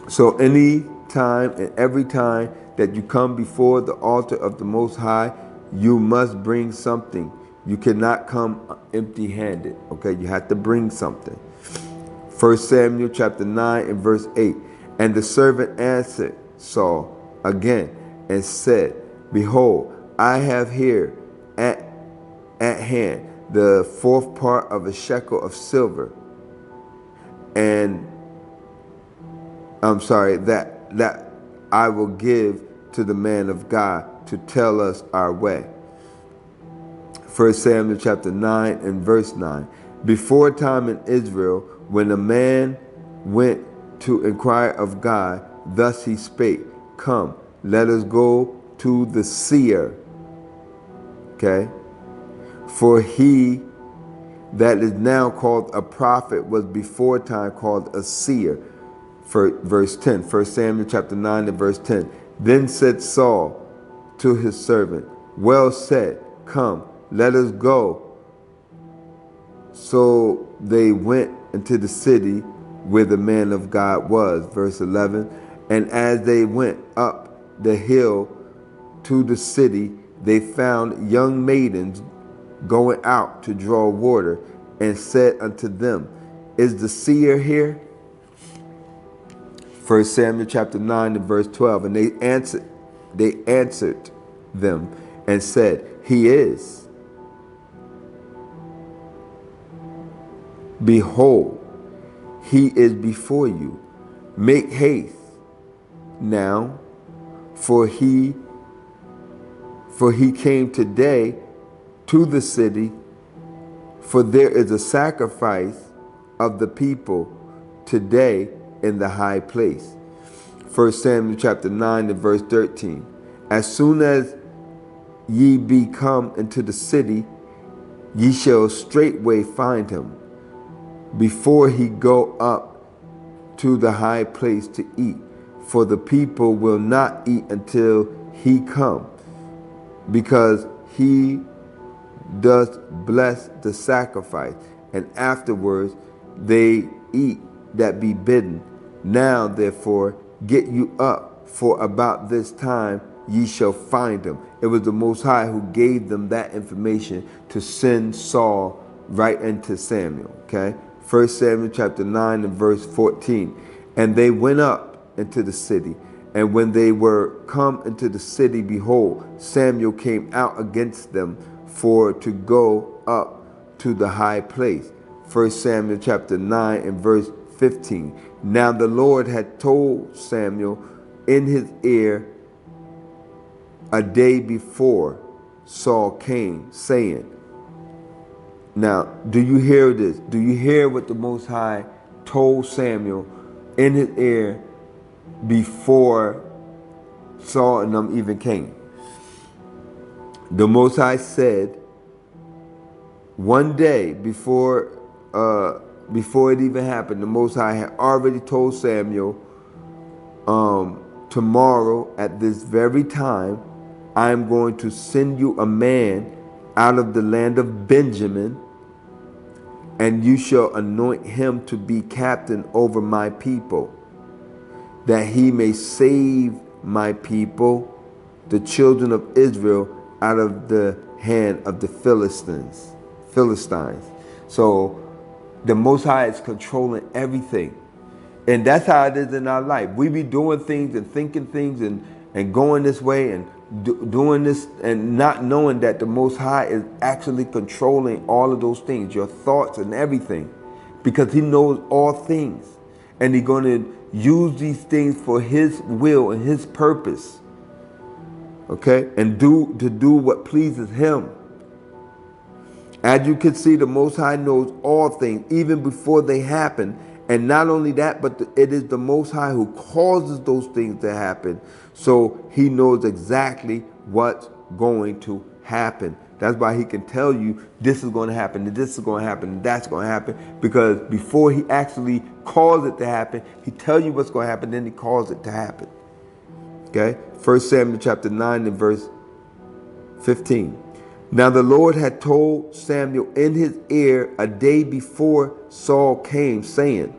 So any time and every time that you come before the altar of the Most High, you must bring something. You cannot come empty-handed. Okay, you have to bring something. 1 Samuel chapter 9 and verse 8. And the servant answered Saul again and said, behold, I have here at hand the fourth part of a shekel of silver, and that I will give to the man of God to tell us our way. 1 Samuel chapter 9 and verse 9. Before time in Israel, when a man went to inquire of God, thus he spake, come, let us go to the seer. Okay? For he that is now called a prophet was before time called a seer. For verse 10, 1 Samuel chapter 9 and verse 10. Then said Saul to his servant, well said, come, let us go. So they went into the city where the man of God was. Verse 11. And as they went up the hill to the city, they found young maidens going out to draw water, and said unto them, is the seer here? 1 Samuel chapter 9 and verse 12. And they answered them and said, he is. Behold, he is before you. Make haste now, for he came today to the city, for there is a sacrifice of the people today in the high place. 1 Samuel chapter 9 and verse 13. As soon as ye be come into the city, ye shall straightway find him, before he go up to the high place to eat. For the people will not eat until he come, because he does bless the sacrifice, and afterwards they eat that be bidden. Now therefore get you up, for about this time ye shall find him. It was the Most High who gave them that information to send Saul right into Samuel. Okay, 1 Samuel chapter 9 and verse 14. And they went up into the city, and when they were come into the city, behold, Samuel came out against them for to go up to the high place. 1 Samuel chapter 9 and verse 15. Now the Lord had told Samuel in his ear a day before Saul came, saying, now, do you hear this? Do you hear what the Most High told Samuel in his ear before Saul and them even came? The Most High said, one day before it even happened, the Most High had already told Samuel, tomorrow at this very time, I am going to send you a man out of the land of Benjamin, and you shall anoint him to be captain over my people, that he may save my people, the children of Israel, out of the hand of the Philistines. So the Most High is controlling everything. And that's how it is in our life. We be doing things and thinking things and going this way and doing this and not knowing that the Most High is actually controlling all of those things, your thoughts and everything, because he knows all things. And he's going to use these things for his will and his purpose. Okay? And to do what pleases him. As you can see, the Most High knows all things, even before they happen. And not only that, but it is the Most High who causes those things to happen. So he knows exactly what's going to happen. That's why he can tell you this is going to happen, and this is going to happen, and that's going to happen. Because before he actually calls it to happen, he tells you what's going to happen, then he calls it to happen. Okay? 1 Samuel chapter 9 and verse 15. Now the Lord had told Samuel in his ear a day before Saul came, saying,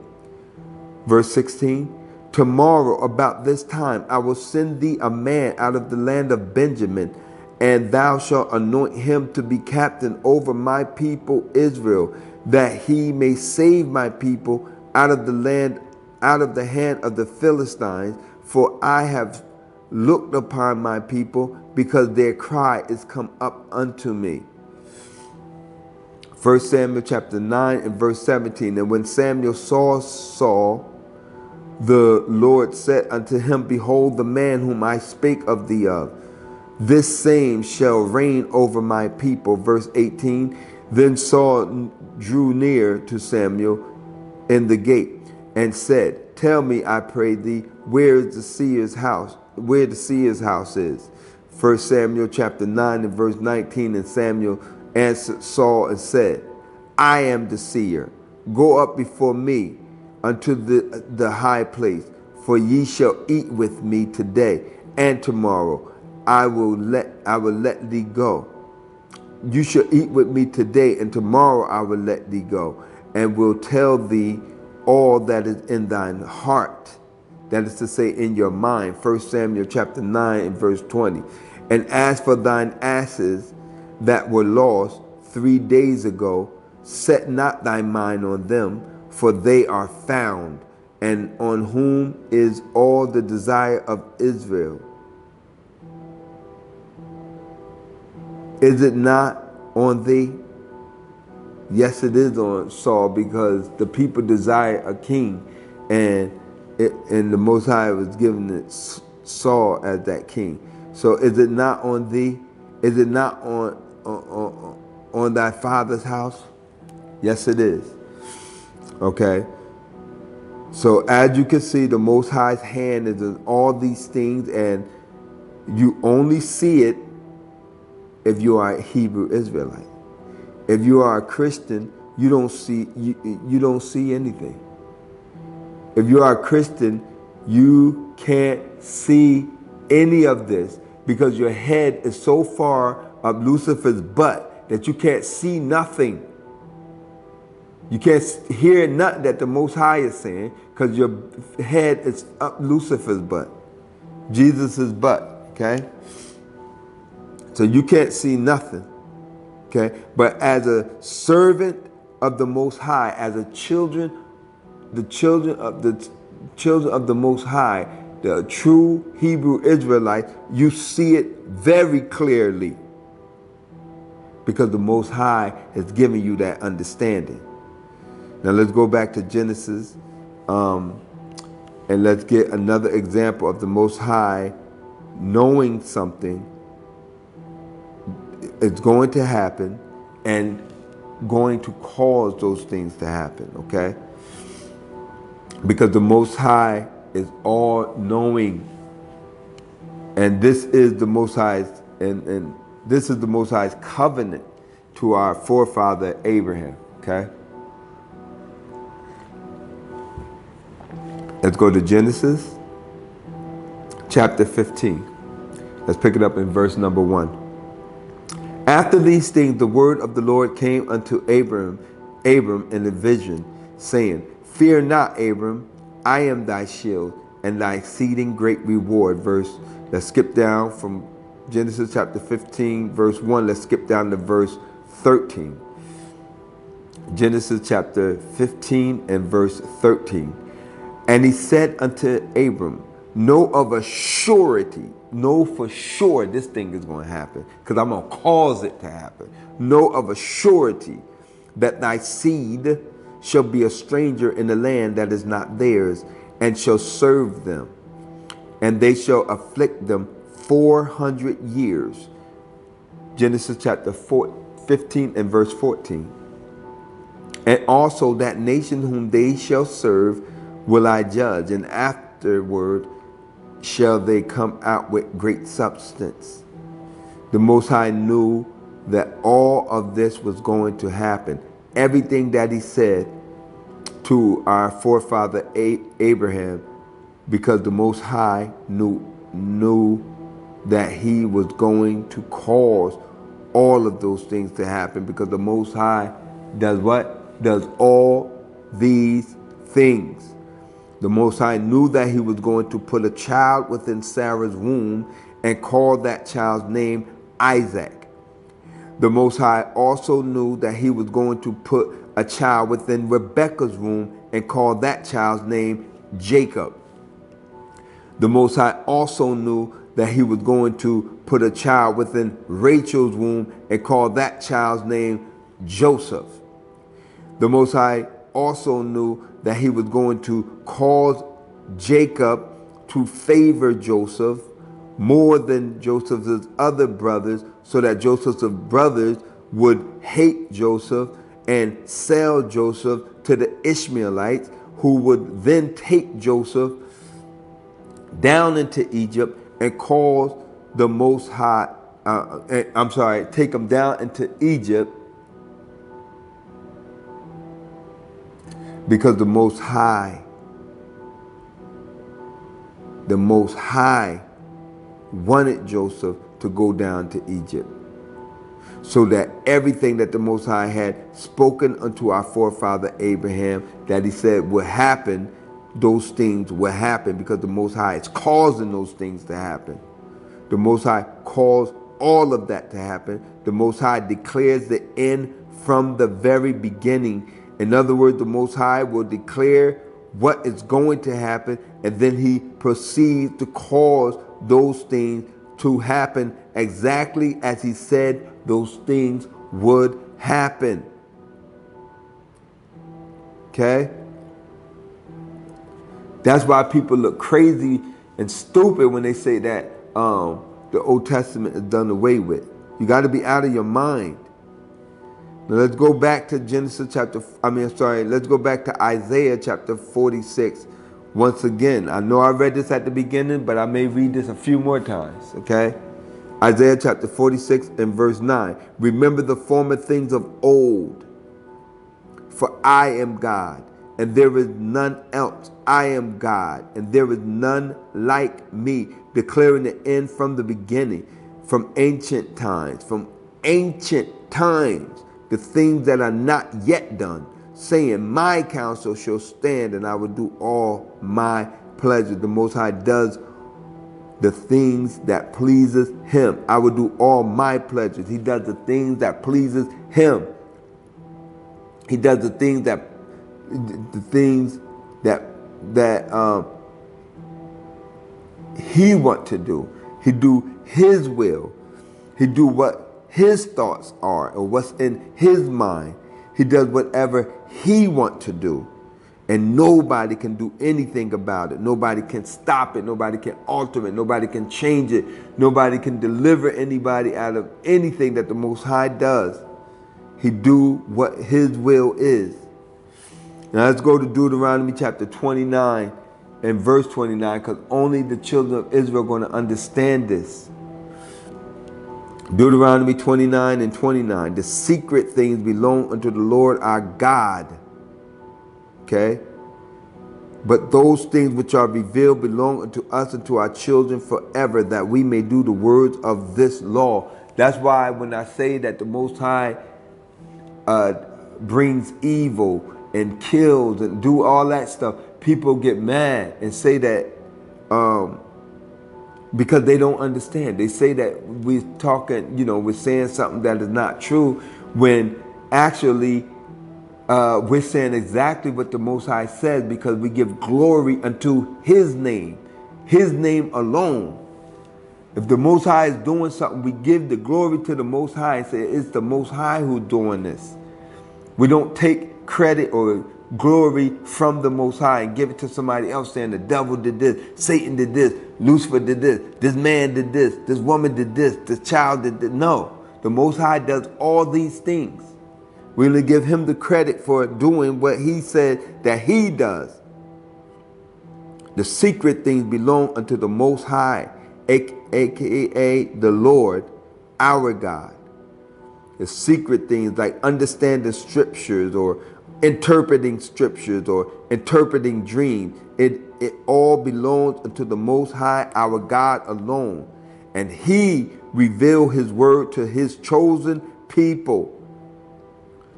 verse 16, tomorrow about this time I will send thee a man out of the land of Benjamin, and thou shalt anoint him to be captain over my people Israel, that he may save my people out of the land, out of the hand of the Philistines. For I have looked upon my people, because their cry is come up unto me. 1 Samuel chapter 9 and verse 17. And when Samuel saw Saul, the Lord said unto him, behold, the man whom I spake of thee of, this same shall reign over my people. Verse 18. Then Saul drew near to Samuel in the gate and said, tell me, I pray thee, where is the seer's house? Where the seer's house is. 1 Samuel chapter 9 and verse 19. And Samuel answered Saul and said, I am the seer. Go up before me unto the high place, for ye shall eat with me today, and tomorrow I will let thee go. You shall eat with me today, and tomorrow I will let thee go, and will tell thee all that is in thine heart. That is to say, in your mind. 1 Samuel chapter 9 and verse 20. And as for thine asses that were lost 3 days ago, set not thy mind on them, for they are found, and on whom is all the desire of Israel. Is it not on thee? Yes, it is on Saul, because the people desire a king, and the Most High was giving it Saul as that king. So is it not on thee? Is it not on thy father's house? Yes, it is. Okay. So as you can see, the Most High's hand is in all these things, and you only see it if you are a Hebrew Israelite. If you are a Christian, you don't see anything. If you are a Christian, you can't see any of this, because your head is so far up Lucifer's butt that you can't see nothing. You can't hear nothing that the Most High is saying, because your head is up Lucifer's butt, Jesus's butt. Okay, so you can't see nothing. Okay, but as a servant of the Most High, as the children of the Most High, the true Hebrew Israelite, you see it very clearly, because the Most High has given you that understanding. Now let's go back to Genesis, and let's get another example of the Most High knowing something is going to happen and going to cause those things to happen, okay? Because the Most High is all-knowing, and this is the Most High's and this is the Most High's covenant to our forefather Abraham. Okay, let's go to Genesis chapter 15. Let's pick it up in verse number 1. After these things, the word of the Lord came unto Abram in a vision, saying, fear not, Abram, I am thy shield and thy exceeding great reward. Let's skip down from Genesis chapter 15, verse 1. Let's skip down to verse 13. Genesis chapter 15 and verse 13. And he said unto Abram, know of a surety, know for sure this thing is going to happen, because I'm going to cause it to happen. Know of a surety that thy seed shall be a stranger in the land that is not theirs, and shall serve them, and they shall afflict them 400 years. Genesis chapter 15 and verse 14. And also that nation whom they shall serve will I judge, and afterward shall they come out with great substance. The Most High knew that all of this was going to happen. Everything that he said to our forefather Abraham, because the Most High knew that he was going to cause all of those things to happen, because the Most High does what? Does all these things. The Most High knew that he was going to put a child within Sarah's womb and call that child's name Isaac. The Most High also knew that he was going to put a child within Rebekah's womb and call that child's name Jacob. The Most High also knew that he was going to put a child within Rachel's womb and call that child's name Joseph. The Most High also knew that he was going to cause Jacob to favor Joseph more than Joseph's other brothers, so that Joseph's brothers would hate Joseph and sell Joseph to the Ishmaelites, who would then take Joseph down into Egypt and cause the Most High, take him down into Egypt, because the Most High wanted Joseph to go down to Egypt, so that everything that the Most High had spoken unto our forefather Abraham, that he said would happen, those things will happen, because the Most High is causing those things to happen. The Most High caused all of that to happen. The Most High declares the end from the very beginning. In other words, the Most High will declare what is going to happen, and then he proceeds to cause those things to happen exactly as he said those things would happen. Okay? That's why people look crazy and stupid when they say that the Old Testament is done away with. You got to be out of your mind. Now let's go back to let's go back to Isaiah chapter 46 once again. I know I read this at the beginning, but I may read this a few more times, okay? Isaiah chapter 46 and verse 9. Remember the former things of old, for I am God, and there is none else. I am God, and there is none like me, declaring the end from the beginning, from ancient times, the things that are not yet done, saying, my counsel shall stand, and I will do all my pleasure. The Most High does the things that pleases him. I will do all my pleasures. He does the things that pleases him. He does the things that he want to do. He do his will. He do what his thoughts are, or what's in his mind. He does whatever he want to do, and nobody can do anything about it. Nobody can stop it. Nobody can alter it. Nobody can change it. Nobody can deliver anybody out of anything that the Most High does. He do what his will is. Now let's go to Deuteronomy chapter 29 and verse 29, because only the children of Israel are going to understand this. Deuteronomy 29 and 29. The secret things belong unto the Lord our God. Okay? But those things which are revealed belong unto us and to our children forever, that we may do the words of this law. That's why when I say that the Most High brings evil and kills and do all that stuff, people get mad and say that because they don't understand. They say that we're talking, we're saying something that is not true, when actually we're saying exactly what the Most High says, because we give glory unto his name alone. If the Most High is doing something, we give the glory to the Most High and say it's the Most High who's doing this. We don't take credit or glory from the Most High and give it to somebody else saying the devil did this, Satan did this, Lucifer did this man did this woman did this child did this. No, the Most High does all these things. We only give him the credit for doing what he said that he does. The secret things belong unto the Most High, aka the Lord, our God. The secret things like understanding scriptures or interpreting scriptures or interpreting dreams, it all belongs unto the Most High, our God alone. And he revealed his word to his chosen people,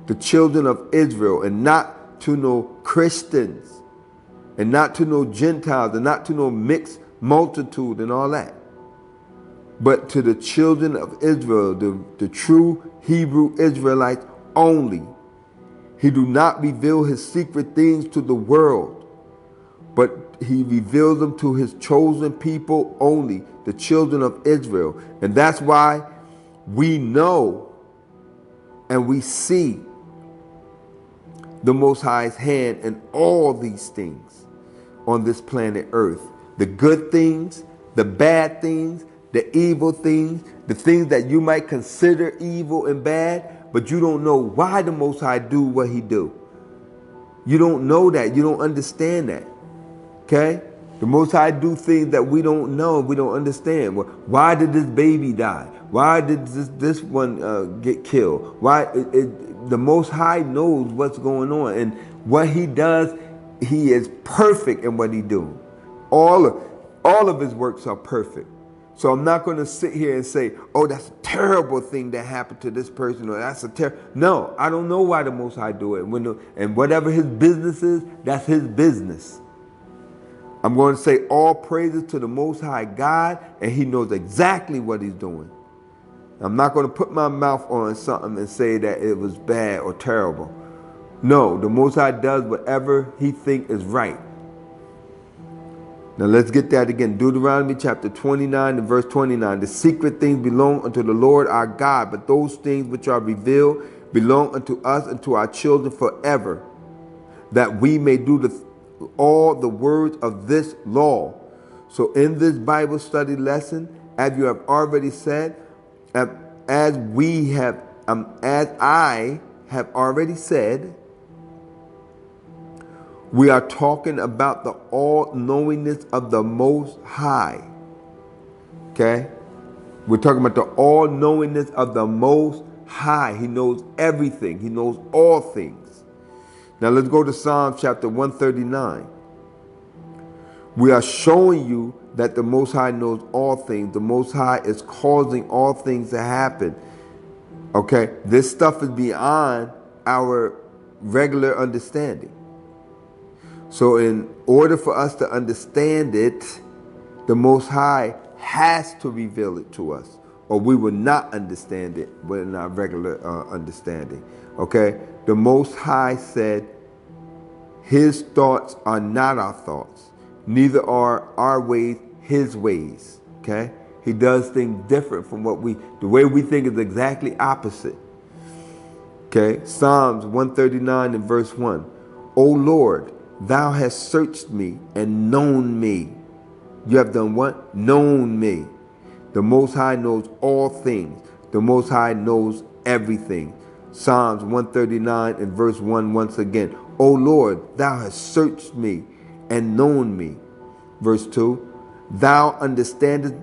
the children of Israel, and not to no Christians, and not to no Gentiles, and not to no mixed multitude and all that, but to the children of Israel, the true Hebrew Israelites only. He do not reveal his secret things to the world, but he reveals them to his chosen people only, the children of Israel. And that's why we know and we see the Most High's hand in all these things on this planet Earth. The good things, the bad things, the evil things, the things that you might consider evil and bad, but you don't know why the Most High do what he do. You don't know that. You don't understand that. Okay? The Most High do things that we don't know, we don't understand. Well, why did this baby die? Why did this one get killed? Why? The Most High knows what's going on, and what he does, he is perfect in what he do. All of his works are perfect. So I'm not going to sit here and say, oh, that's a terrible thing that happened to this person, or that's a terrible. No, I don't know why the Most High do it. And whatever his business is, that's his business. I'm going to say all praises to the Most High God, and he knows exactly what he's doing. I'm not going to put my mouth on something and say that it was bad or terrible. No, the Most High does whatever he thinks is right. Now let's get that again. Deuteronomy chapter 29 and verse 29. The secret things belong unto the Lord our God, but those things which are revealed belong unto us and to our children forever, that we may do all the words of this law. So in this Bible study lesson, as you have already said, as I have already said, we are talking about the all-knowingness of the Most High. Okay? We're talking about the all-knowingness of the Most High. He knows everything. He knows all things. Now let's go to Psalm chapter 139. We are showing you that the Most High knows all things. The Most High is causing all things to happen. Okay? This stuff is beyond our regular understanding. So in order for us to understand it, the Most High has to reveal it to us, or we will not understand it within our regular understanding. Okay? The Most High said, his thoughts are not our thoughts, neither are our ways his ways. Okay? He does things different from the way we think is exactly opposite. Okay? Psalms 139 and verse 1. O Lord, thou hast searched me and known me. You have done what? Known me. The Most High knows all things. The Most High knows everything. Psalms 139 and verse 1 once again. O Lord, thou hast searched me and known me. Verse 2. Thou understandest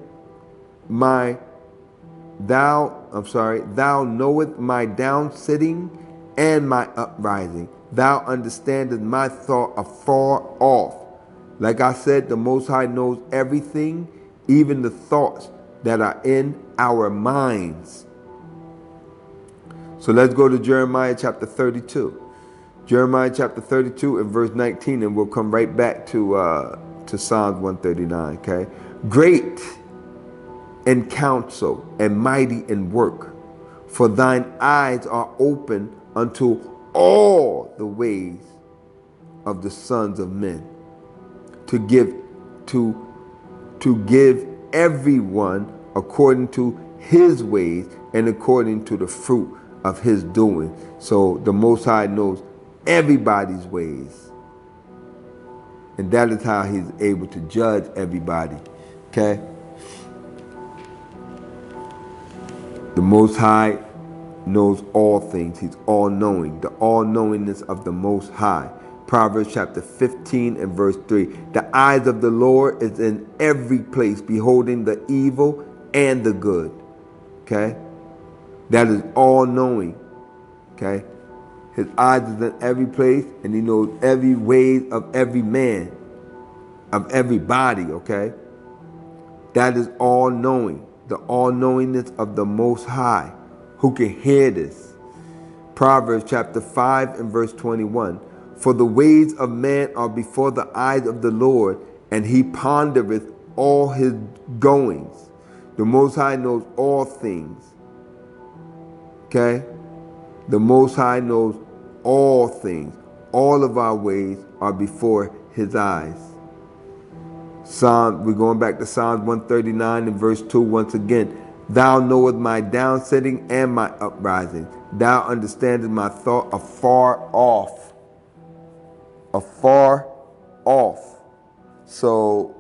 thou knowest my down sitting and my uprising. Thou understandest my thought afar off. Like I said, the Most High knows everything, even the thoughts that are in our minds. So let's go to Jeremiah chapter 32. Jeremiah chapter 32 and verse 19, and we'll come right back to Psalms 139. Okay, great in counsel and mighty in work, for thine eyes are open unto all the ways of the sons of men, to give everyone according to his ways and according to the fruit of his doing. So the Most High knows everybody's ways. And that is how he's able to judge everybody. Okay? The Most High knows all things. He's all-knowing. The all-knowingness of the Most High. Proverbs chapter 15 and verse 3. The eyes of the Lord is in every place, beholding the evil and the good. Okay? That is all-knowing. Okay? His eyes is in every place, and he knows every way of every man, of everybody. Okay? That is all-knowing. The all-knowingness of the Most High. Who can hear this? Proverbs chapter 5 and verse 21. For the ways of man are before the eyes of the Lord, and he pondereth all his goings. The Most High knows all things. Okay? The Most High knows all things. All of our ways are before his eyes. We're going back to Psalms 139 and verse 2 once again. Thou knowest my downsitting and my uprising. Thou understandest my thought afar off. Afar off. So,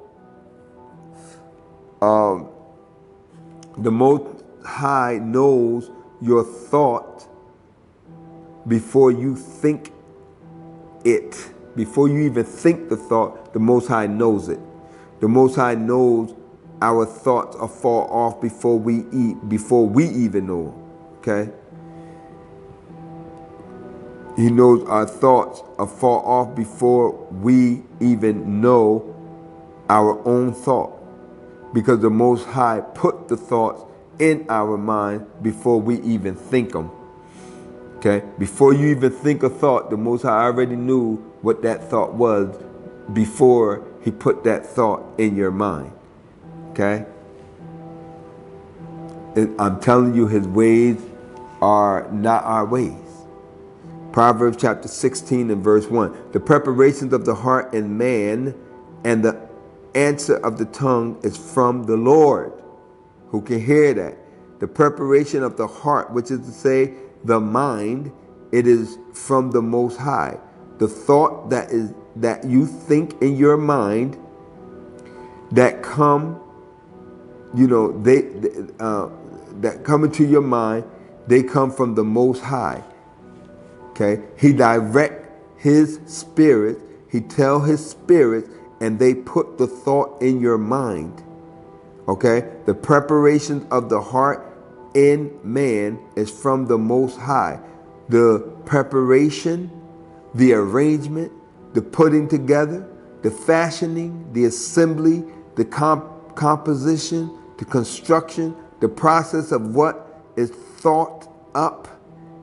the Most High knows your thought before you think it. Before you even think the thought, the Most High knows it. The Most High knows our thoughts are far off before we even know them. Okay? He knows our thoughts are far off before we even know our own thought. Because the Most High put the thoughts in our mind before we even think them. Okay? Before you even think a thought, the Most High already knew what that thought was before he put that thought in your mind. Okay? And I'm telling you, his ways are not our ways. Proverbs chapter 16 and verse 1. The preparations of the heart in man and the answer of the tongue is from the Lord. Who can hear that? The preparation of the heart, which is to say the mind, it is from the Most High. The thought that you think in your mind that come, that come into your mind, they come from the Most High. Okay, he direct his spirit. He tell his spirit, and they put the thought in your mind. Okay, the preparations of the heart in man is from the Most High. The preparation, the arrangement, the putting together, the fashioning, the assembly, the composition, the construction, the process of what is thought up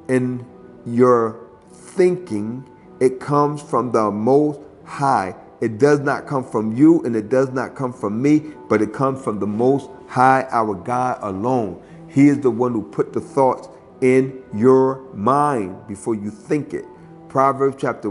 in your thinking, it comes from the Most High. It does not come from you, and it does not come from me, but it comes from the Most High, our God alone. He is the one who put the thoughts in your mind before you think it. Proverbs chapter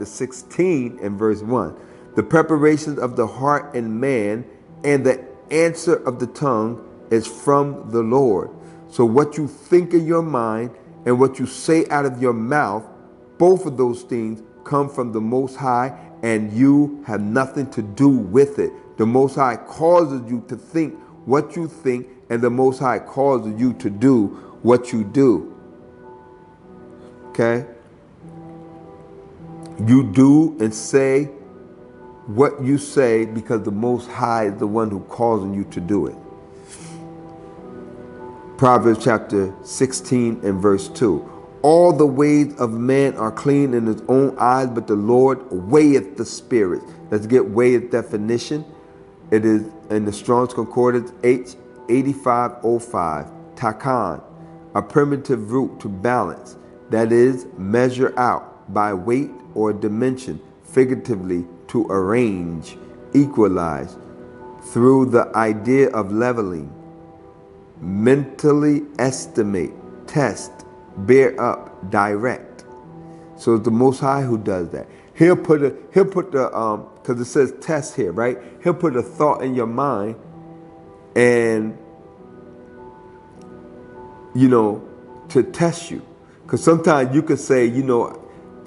16 and verse 1. The preparations of the heart in man and the answer of the tongue is from the Lord. So what you think in your mind and what you say out of your mouth, both of those things come from the Most High, and you have nothing to do with it. The Most High causes you to think what you think, and the Most High causes you to do what you do. Okay? You do and say what you say because the Most High is the one who causing you to do it. Proverbs chapter 16 and verse 2. All the ways of man are clean in his own eyes, but the Lord weigheth the spirits. Let's get weigheth definition. It is in the Strong's Concordance H8505. Takan, a primitive root to balance, that is, measure out by weight or dimension, figuratively to arrange, equalize, through the idea of leveling, mentally estimate, test, bear up, direct. So it's the Most High who does that. He'll put the because it says test here, right? He'll put a thought in your mind, and to test you, Because sometimes you could say,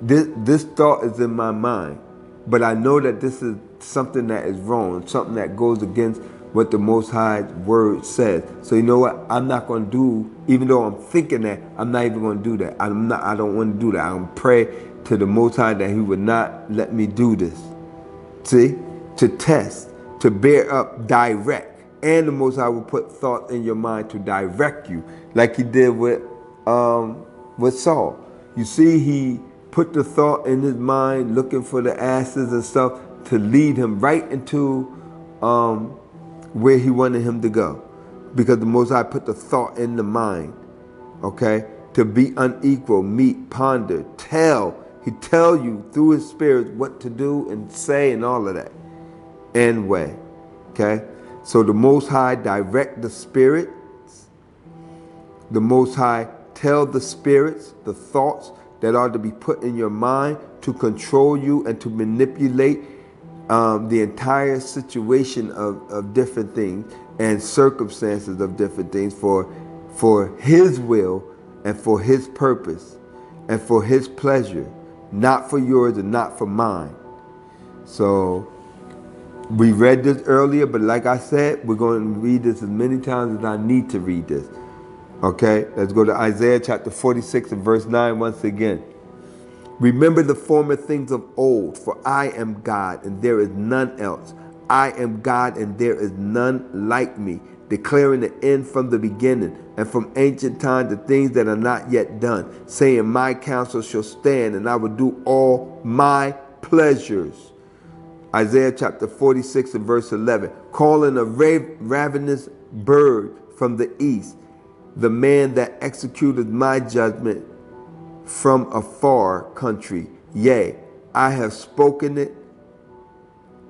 this thought is in my mind, but I know that this is something that is wrong, something that goes against what the Most High word says. So you know what? I'm not going to do, even though I'm thinking that, I'm not even going to do that. I don't want to do that. I'm going to pray to the Most High that he would not let me do this. See? To test, to bear up direct. And the Most High will put thoughts in your mind to direct you, like he did with Saul. You see, he put the thought in his mind, looking for the asses and stuff, to lead him right into where he wanted him to go. Because the Most High put the thought in the mind, okay? To be unequal, meet, ponder, tell. He tell you through his spirit what to do and say and all of that. And way, okay? So the Most High direct the spirits. The Most High tell the spirits, the thoughts that are to be put in your mind to control you and to manipulate the entire situation of different things and circumstances of different things for his will and for his purpose and for his pleasure, not for yours and not for mine. So we read this earlier, but like I said, we're going to read this as many times as I need to read this. Okay, let's go to Isaiah chapter 46 and verse 9 once again. Remember the former things of old, for I am God and there is none else. I am God and there is none like me, declaring the end from the beginning and from ancient times the things that are not yet done, saying my counsel shall stand and I will do all my pleasures. Isaiah chapter 46 and verse 11, calling a ravenous bird from the east, the man that executed my judgment from a far country. Yea, I have spoken it,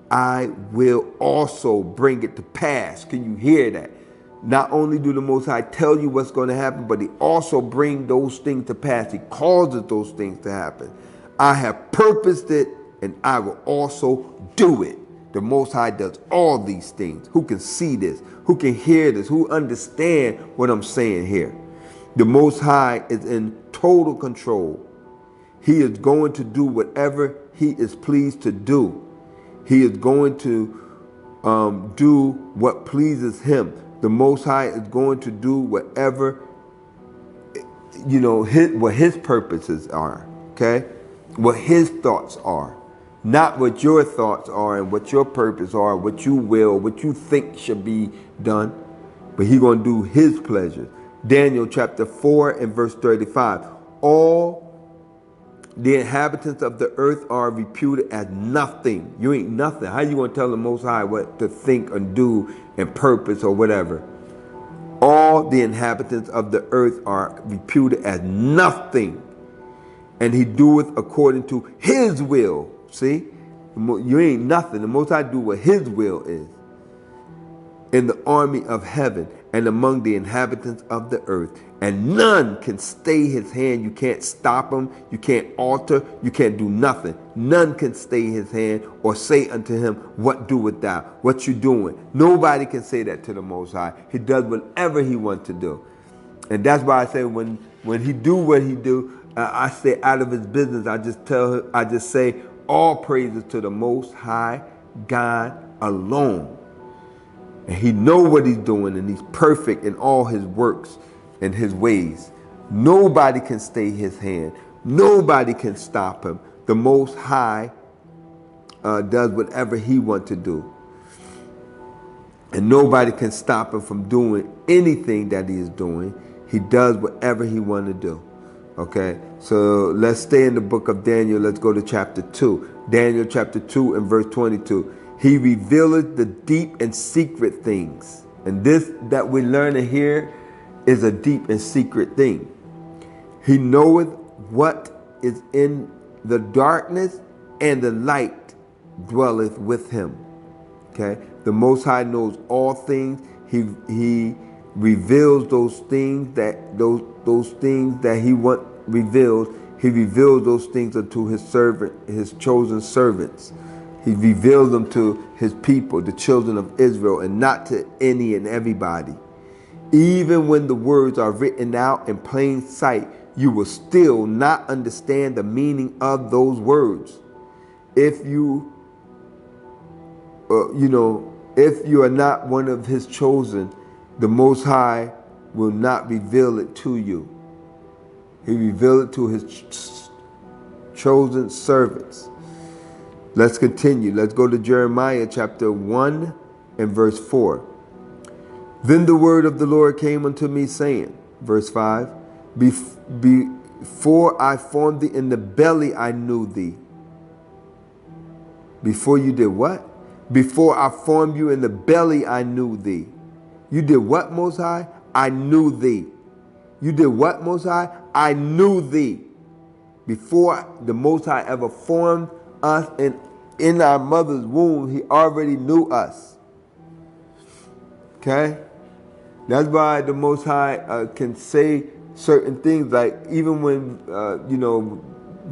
I will also bring it to pass. Can you hear that? Not only do the Most High tell you what's going to happen, but he also brings those things to pass. He causes those things to happen. I have purposed it, and I will also do it. The Most High does all these things. Who can see this? Who can hear this? Who understand what I'm saying here? The Most High is in total control. He is going to do whatever he is pleased to do. He is going to do what pleases him. The Most High is going to do whatever, what his purposes are, okay? What his thoughts are. Not what your thoughts are and what your purpose are, what you will, what you think should be done. But he's going to do his pleasure. Daniel chapter 4 and verse 35. All the inhabitants of the earth are reputed as nothing. You ain't nothing. How you going to tell the Most High what to think and do and purpose or whatever? All the inhabitants of the earth are reputed as nothing. And he doeth according to his will. See? You ain't nothing. The Most High do what his will is. In the army of heaven and among the inhabitants of the earth. And none can stay his hand. You can't stop him. You can't alter. You can't do nothing. None can stay his hand or say unto him, what doest thou? What you doing? Nobody can say that to the Most High. He does whatever he wants to do. And that's why I say when he do what he do, I say out of his business, I just say all praises to the Most High God alone. And he know what he's doing, and he's perfect in all his works and his ways. Nobody can stay his hand. Nobody can stop him. The Most High does whatever he wants to do. And nobody can stop him from doing anything that he is doing. He does whatever he wants to do. Okay, so let's stay in the book of Daniel. Let's go to chapter 2. Daniel chapter 2 and verse 22. He revealeth the deep and secret things. And this that we learn here is a deep and secret thing. He knoweth what is in the darkness, and the light dwelleth with him. Okay, the Most High knows all things. He reveals those things that those things that he revealed. He reveals those things unto his servant, his chosen servants. He revealed them to his people, the children of Israel, and not to any and everybody. Even when the words are written out in plain sight, you will still not understand the meaning of those words. If you if you are not one of his chosen, the Most High will not reveal it to you. He revealed it to his chosen servants. Let's continue. Let's go to Jeremiah chapter 1 and verse 4. Then the word of the Lord came unto me, saying, verse 5, before I formed thee in the belly, I knew thee. Before you did what? Before I formed you in the belly, I knew thee. You did what, Most High? I knew thee. You did what, Most High? I knew thee. Before the Most High ever formed us in our mother's womb, he already knew us. Okay? That's why the Most High can say certain things, like even when,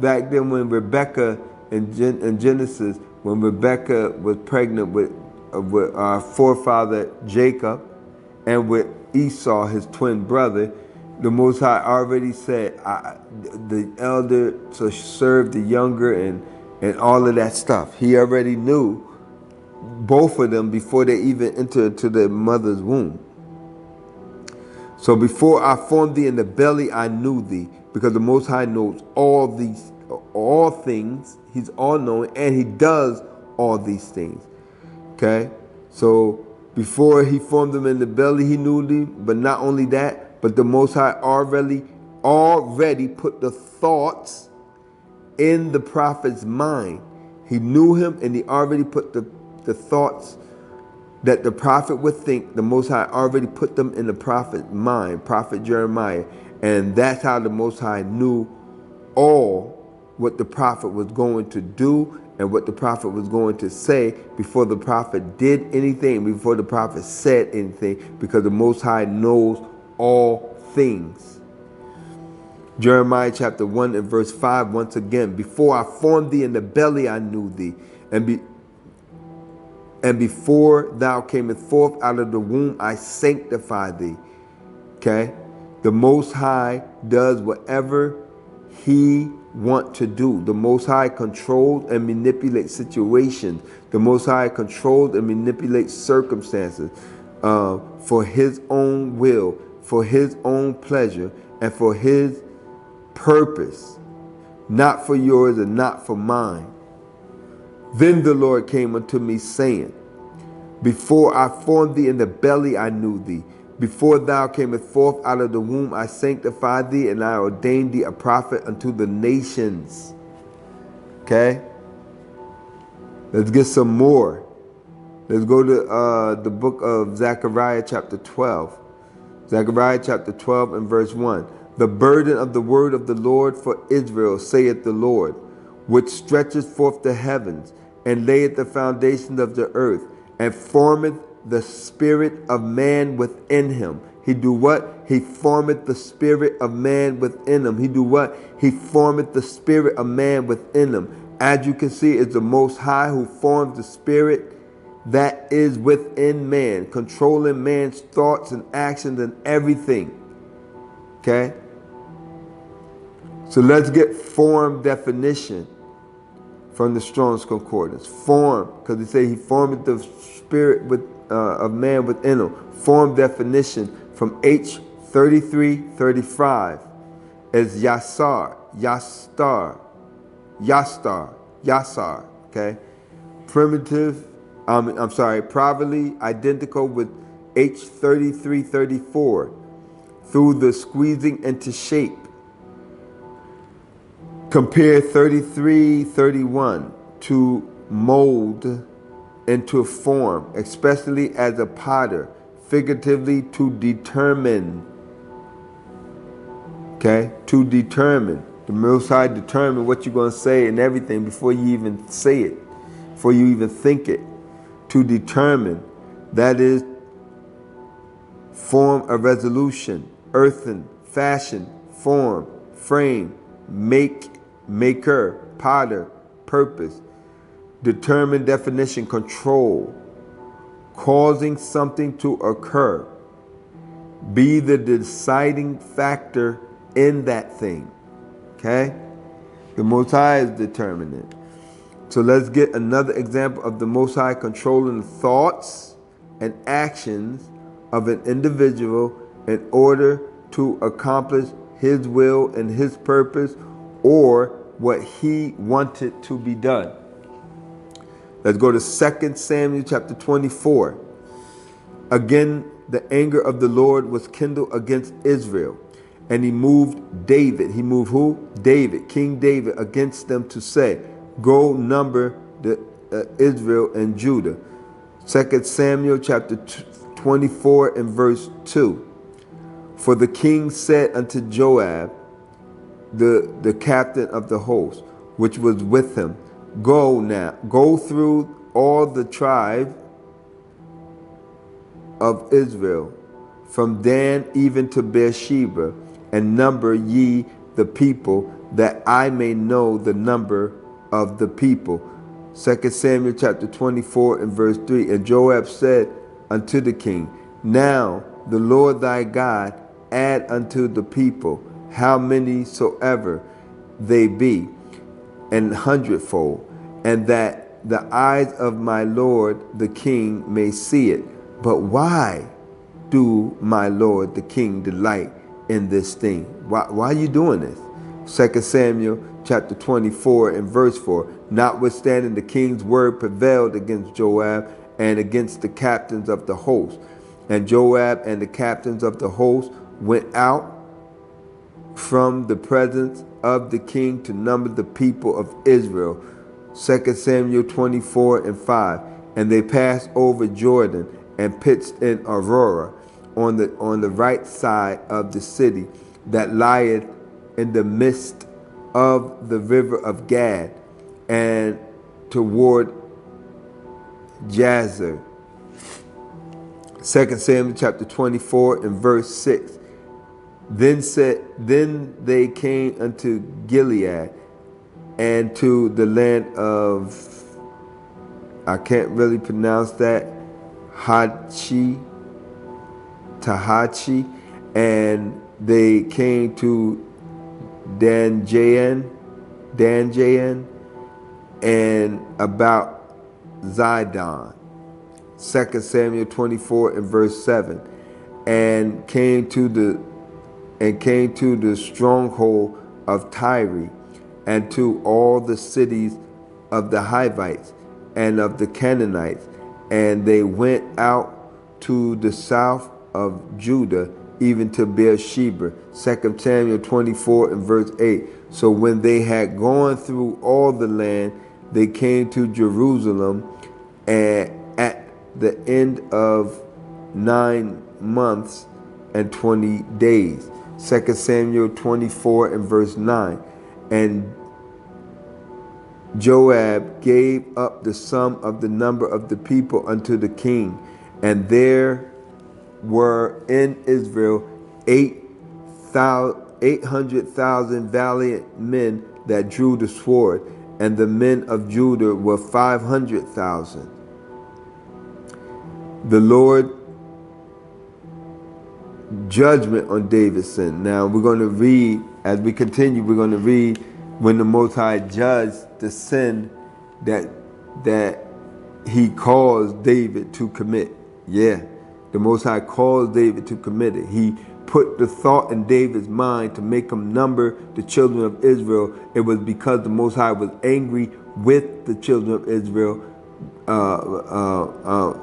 back then when Rebecca in Genesis, when Rebecca was pregnant with our forefather Jacob and with Esau, his twin brother, the Most High already said the elder to serve the younger and all of that stuff. He already knew both of them before they even entered into their mother's womb. So before I formed thee in the belly, I knew thee, because the Most High knows all things. He's all-knowing, and he does all these things. Okay? So before he formed them in the belly, he knew thee. But not only that, but the Most High already put the thoughts in the prophet's mind. He knew him, and he already put the thoughts that the prophet would think. The Most High already put them in the prophet's mind, Prophet Jeremiah. And that's how the Most High knew all what the prophet was going to do and what the prophet was going to say before the prophet did anything, before the prophet said anything, because the Most High knows all things. Jeremiah chapter 1 and verse 5, once again, before I formed thee in the belly, I knew thee. And before thou camest forth out of the womb, I sanctified thee. Okay? The Most High does whatever he wants to do. The Most High controls and manipulates situations. The Most High controls and manipulates circumstances for his own will, for his own pleasure, and for his purpose. Not for yours and not for mine. Then the Lord came unto me, saying, before I formed thee in the belly, I knew thee. Before thou camest forth out of the womb, I sanctified thee, and I ordained thee a prophet unto the nations. Okay? Let's get some more. Let's go to the book of Zechariah chapter 12. Zechariah chapter 12 and verse 1. The burden of the word of the Lord for Israel, saith the Lord, which stretcheth forth the heavens, and layeth the foundations of the earth, and formeth the spirit of man within him. He do what? He formeth the spirit of man within him. He do what? He formeth the spirit of man within him. As you can see, it's the Most High who forms the spirit that is within man, controlling man's thoughts and actions and everything. Okay? So let's get form definition from the Strong's Concordance. Form, because they say he formed the spirit of man within him. Form definition from H 3335 is Yasar, okay? Privately identical with H 3334 through the squeezing into shape. Compare 3331 to mold into form, especially as a potter, figuratively to determine. Okay? To determine. The Most High determine what you're going to say and everything before you even say it, before you even think it. To determine. That is form a resolution, earthen, fashion, form, frame, maker, potter, purpose. Determine definition, control, causing something to occur. Be the deciding factor in that thing. Okay? The Most High is determining it. So let's get another example of the Most High controlling the thoughts and actions of an individual in order to accomplish his will and his purpose, or what he wanted to be done. Let's go to 2 Samuel chapter 24. Again, the anger of the Lord was kindled against Israel, and he moved David. He moved who? David, King David, against them to say, go number the Israel and Judah. 2 Samuel chapter 24 and verse 2. For the king said unto Joab, the captain of the host, which was with him, go through all the tribe of Israel, from Dan even to Beersheba, and number ye the people, that I may know the number of the people. 2 Samuel chapter 24 and verse 3. And Joab said unto the king, now the Lord thy God add unto the people how many soever they be, an hundredfold, and that the eyes of my lord the king may see it. But why do my lord the king delight in this thing? Why are you doing this? 2 Samuel chapter 24 and verse 4. Notwithstanding, the king's word prevailed against Joab and against the captains of the host. And Joab and the captains of the host went out from the presence of the king to number the people of Israel. 2 Samuel 24 and 5. And they passed over Jordan and pitched in Aurora on the right side of the city that lieth in the midst of the river of Gad, and toward Jazer. 2 Samuel chapter 24 and verse 6. Then they came unto Gilead and to the land of, I can't really pronounce that, Tahachi, and they came to Danjayan, and about Zidon. 2 Samuel 24 and verse 7. And came to the stronghold of Tyre, and to all the cities of the Hivites and of the Canaanites, and they went out to the south of Judah, even to Beersheba. 2 Samuel 24 and verse 8. So when they had gone through all the land, they came to Jerusalem, and at the end of 9 months and 20 days. 2 Samuel 24 and verse 9. And Joab gave up the sum of the number of the people unto the king, and there were in Israel 800,000 valiant men that drew the sword, and the men of Judah were 500,000. The Lord judgment on David's sin. Now we're going to read, as we continue, we're going to read when the Most High judged the sin that he caused David to commit. Yeah, the Most High caused David to commit it. He put the thought in David's mind to make him number the children of Israel. It was because the Most High was angry with the children of Israel.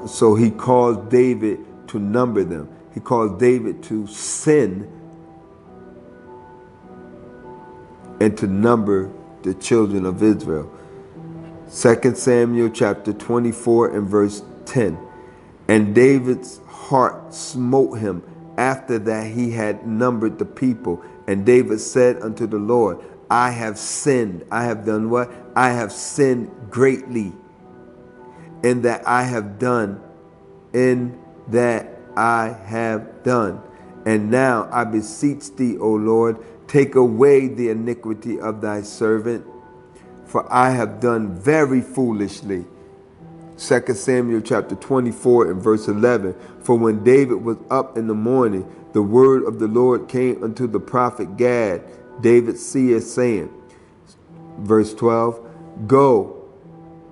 So he caused David to number them. He caused David to sin and to number the children of Israel. 2 Samuel chapter 24 and verse 10. And David's heart smote him after that he had numbered the people. And David said unto the Lord, I have sinned. I have done what? I have sinned greatly in that I have done, in that I have done. And now I beseech thee, O Lord, take away the iniquity of thy servant, for I have done very foolishly. 2 Samuel chapter 24 and verse 11. For when David was up in the morning, the word of the Lord came unto the prophet Gad, David's seer, saying, verse 12, Go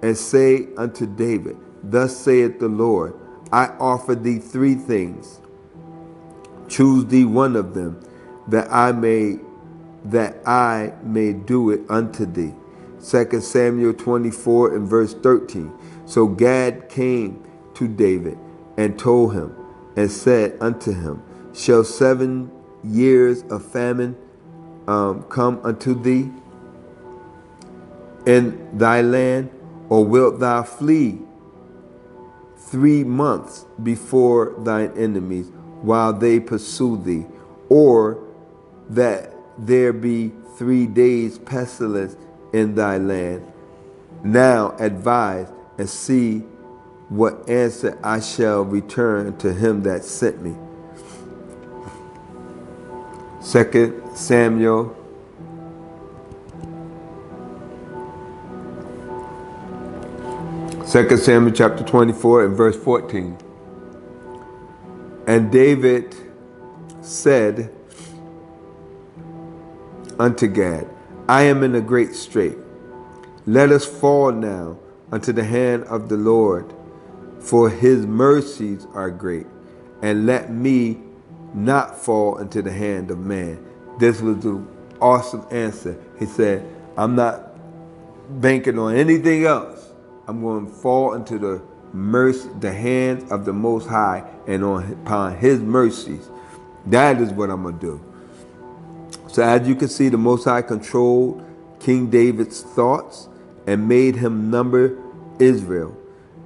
and say unto David, Thus saith the Lord, I offer thee three things. Choose thee one of them, that I may do it unto thee. 2 Samuel 24 and verse 13. So Gad came to David and told him and said unto him, Shall 7 years of famine come unto thee in thy land, or wilt thou flee 3 months before thine enemies while they pursue thee, or that there be 3 days pestilence in thy land? Now advise and see what answer I shall return to him that sent me. 2 Samuel chapter 24 and verse 14. And David said unto Gad, I am in a great strait. Let us fall now unto the hand of the Lord, for his mercies are great, and let me not fall into the hand of man. This was the awesome answer. He said, I'm not banking on anything else. I'm going to fall into the hands of the Most High, and upon his mercies. That is what I'm going to do. So as you can see, the Most High controlled King David's thoughts and made him number Israel.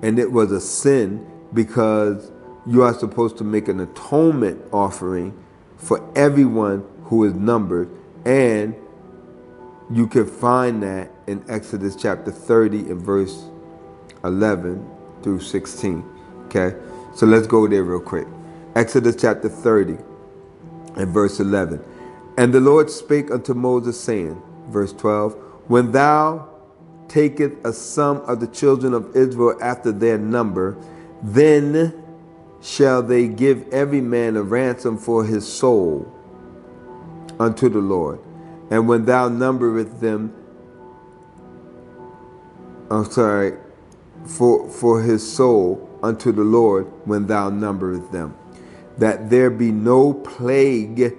And it was a sin, because you are supposed to make an atonement offering for everyone who is numbered. And you can find that in Exodus chapter 30 and verse 11 through 16. Okay, so let's go there real quick. Exodus chapter 30 and verse 11. And the Lord spake unto Moses, saying, verse 12, When thou taketh a sum of the children of Israel after their number, then shall they give every man a ransom for his soul unto the Lord. And when thou numbereth them, for his soul unto the Lord, when thou numbereth them, that there be no plague.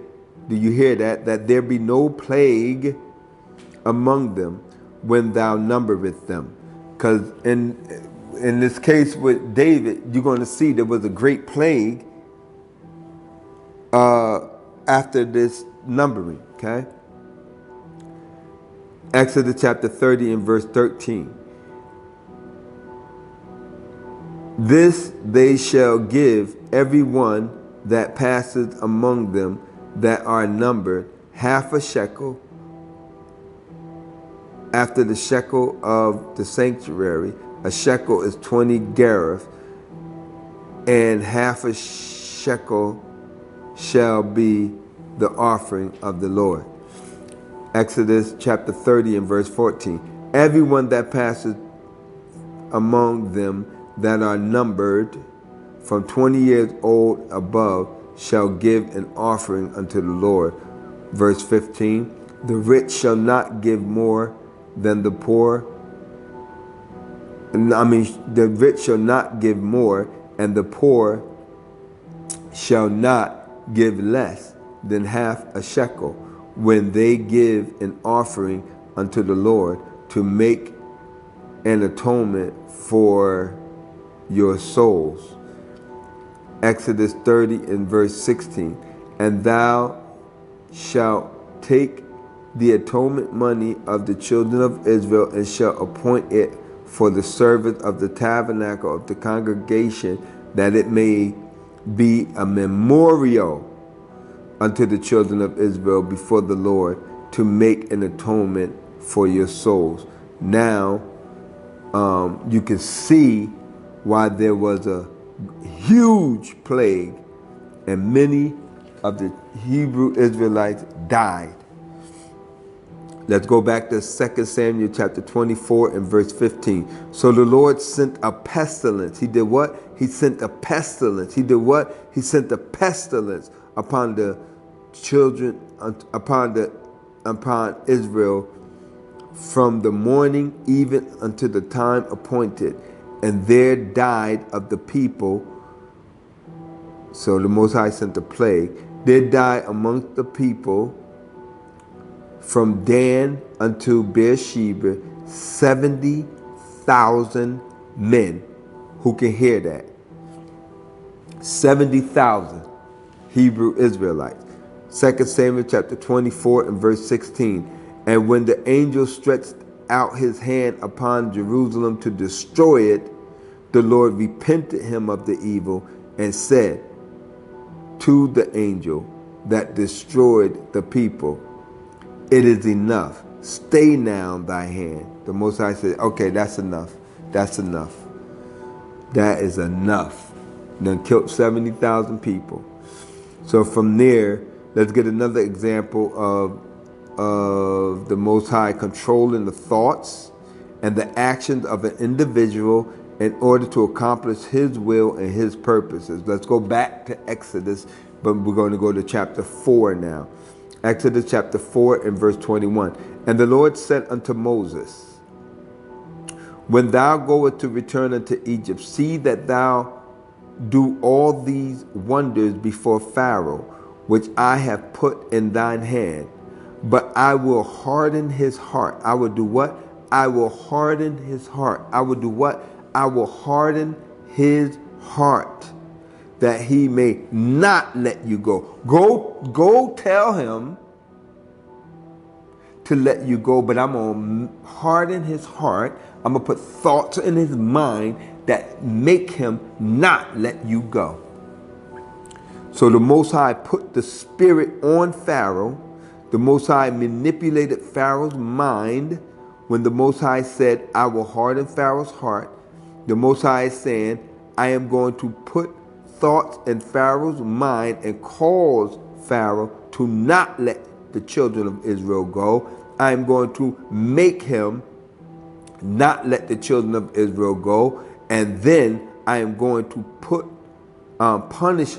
Do you hear that? That there be no plague among them when thou numbereth them. Because in this case with David, you're going to see there was a great plague after this numbering. Okay. Exodus chapter 30 and verse 13. This they shall give every one that passeth among them that are numbered half a shekel after the shekel of the sanctuary. A shekel is 20 gerahs, and half a shekel shall be the offering of the Lord. Exodus chapter 30 and verse 14. Everyone that passeth among them that are numbered from 20 years old above shall give an offering unto the Lord. Verse 15. The rich shall not give more than the poor. The rich shall not give more, and the poor shall not give less than half a shekel when they give an offering unto the Lord to make an atonement for your souls. Exodus 30 and verse 16. And thou shalt take the atonement money of the children of Israel, and shall appoint it for the service of the tabernacle of the congregation, that it may be a memorial unto the children of Israel before the Lord, to make an atonement for your souls. Now, you can see why there was a huge plague, and many of the Hebrew Israelites died. Let's go back to 2 Samuel chapter 24 and verse 15. So the Lord sent a pestilence. He did what? He sent a pestilence. He did what? He sent a pestilence upon the children, upon Israel from the morning even unto the time appointed. And there died of the people. So the Most High sent a plague. There died amongst the people from Dan unto Beersheba 70,000 men. Who can hear that? 70,000 Hebrew Israelites. 2 Samuel chapter 24 and verse 16. And when the angel stretched out his hand upon Jerusalem to destroy it, the Lord repented him of the evil and said to the angel that destroyed the people, it is enough. Stay now thy hand. The Most High said, okay, that's enough. That's enough. That is enough. Then killed 70,000 people. So from there, let's get another example of the Most High controlling the thoughts and the actions of an individual in order to accomplish his will and his purposes. Let's go back to Exodus, but we're going to go to chapter 4 now. Exodus chapter 4 and verse 21. And the Lord said unto Moses, when thou goest to return unto Egypt, see that thou do all these wonders before Pharaoh, which I have put in thine hand. But I will harden his heart. I will do what? I will harden his heart. I will do what? I will harden his heart, that he may not let you go. Go tell him to let you go, but I'm going to harden his heart. I'm going to put thoughts in his mind that make him not let you go. So the Most High put the spirit on Pharaoh. The Most High manipulated Pharaoh's mind. When the Most High said, I will harden Pharaoh's heart, the Most High is saying, I am going to put thoughts in Pharaoh's mind and cause Pharaoh to not let the children of Israel go. I am going to make him not let the children of Israel go. And then I am going to punish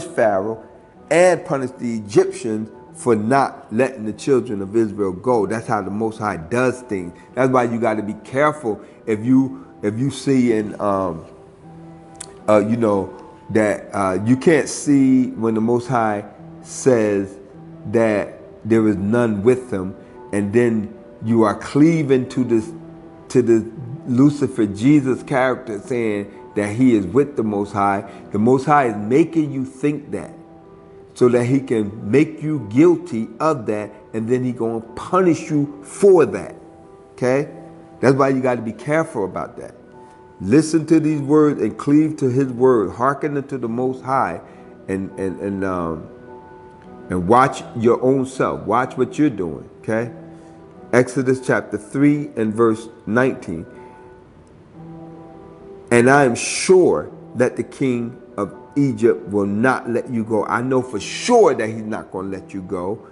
Pharaoh and punish the Egyptians for not letting the children of Israel go. That's how the Most High does things. That's why you got to be careful if you see in that you can't see when the Most High says that there is none with him, and then you are cleaving to the Lucifer Jesus character, saying that he is with the Most High. The Most High is making you think that, so that he can make you guilty of that, and then he gonna punish you for that. Okay? That's why you got to be careful about that. Listen to these words and cleave to his word. Hearken unto the Most High, and watch your own self. Watch what you're doing. Okay? Exodus chapter 3 and verse 19. And I am sure that the king of Egypt will not let you go. I know for sure that he's not going to let you go.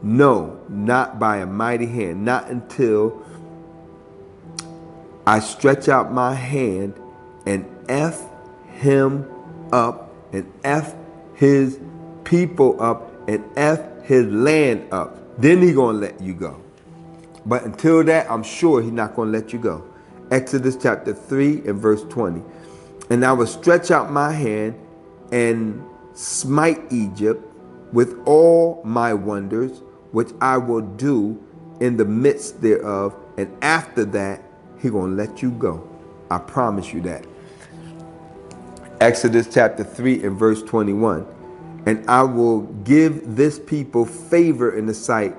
No, not by a mighty hand. Not until I stretch out my hand and F him up, and F his people up, and F his land up. Then he's going to let you go. But until that, I'm sure he's not going to let you go. Exodus chapter 3 and verse 20. And I will stretch out my hand and smite Egypt with all my wonders, which I will do in the midst thereof. And after that, he's going to let you go. I promise you that. Exodus chapter 3 and verse 21. And I will give this people favor in the sight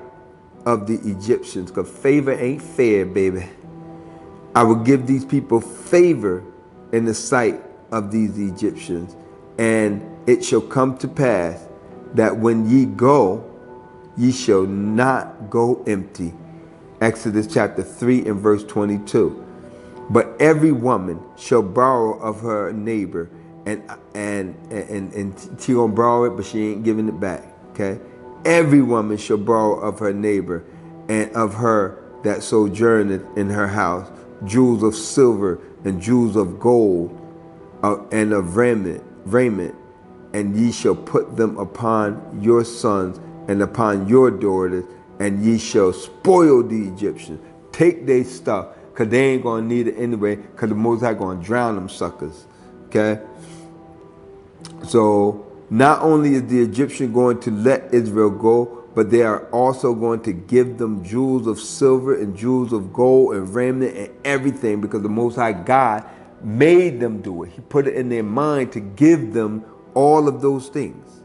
of the Egyptians, because favor ain't fair, baby. I will give these people favor in the sight of these Egyptians, and it shall come to pass that when ye go, ye shall not go empty. Exodus chapter 3 and verse 22. But every woman shall borrow of her neighbor, and she gonna borrow it, but she ain't giving it back. Okay? Every woman shall borrow of her neighbor, and of her that sojourneth in her house, jewels of silver and jewels of gold, and of raiment, and ye shall put them upon your sons and upon your daughters, and ye shall spoil the Egyptians. Take their stuff, because they ain't going to need it anyway, because the Most High going to drown them suckers. Okay? So, not only is the Egyptian going to let Israel go, but they are also going to give them jewels of silver and jewels of gold and raiment and everything, because the Most High God made them do it. He put it in their mind to give them all of those things.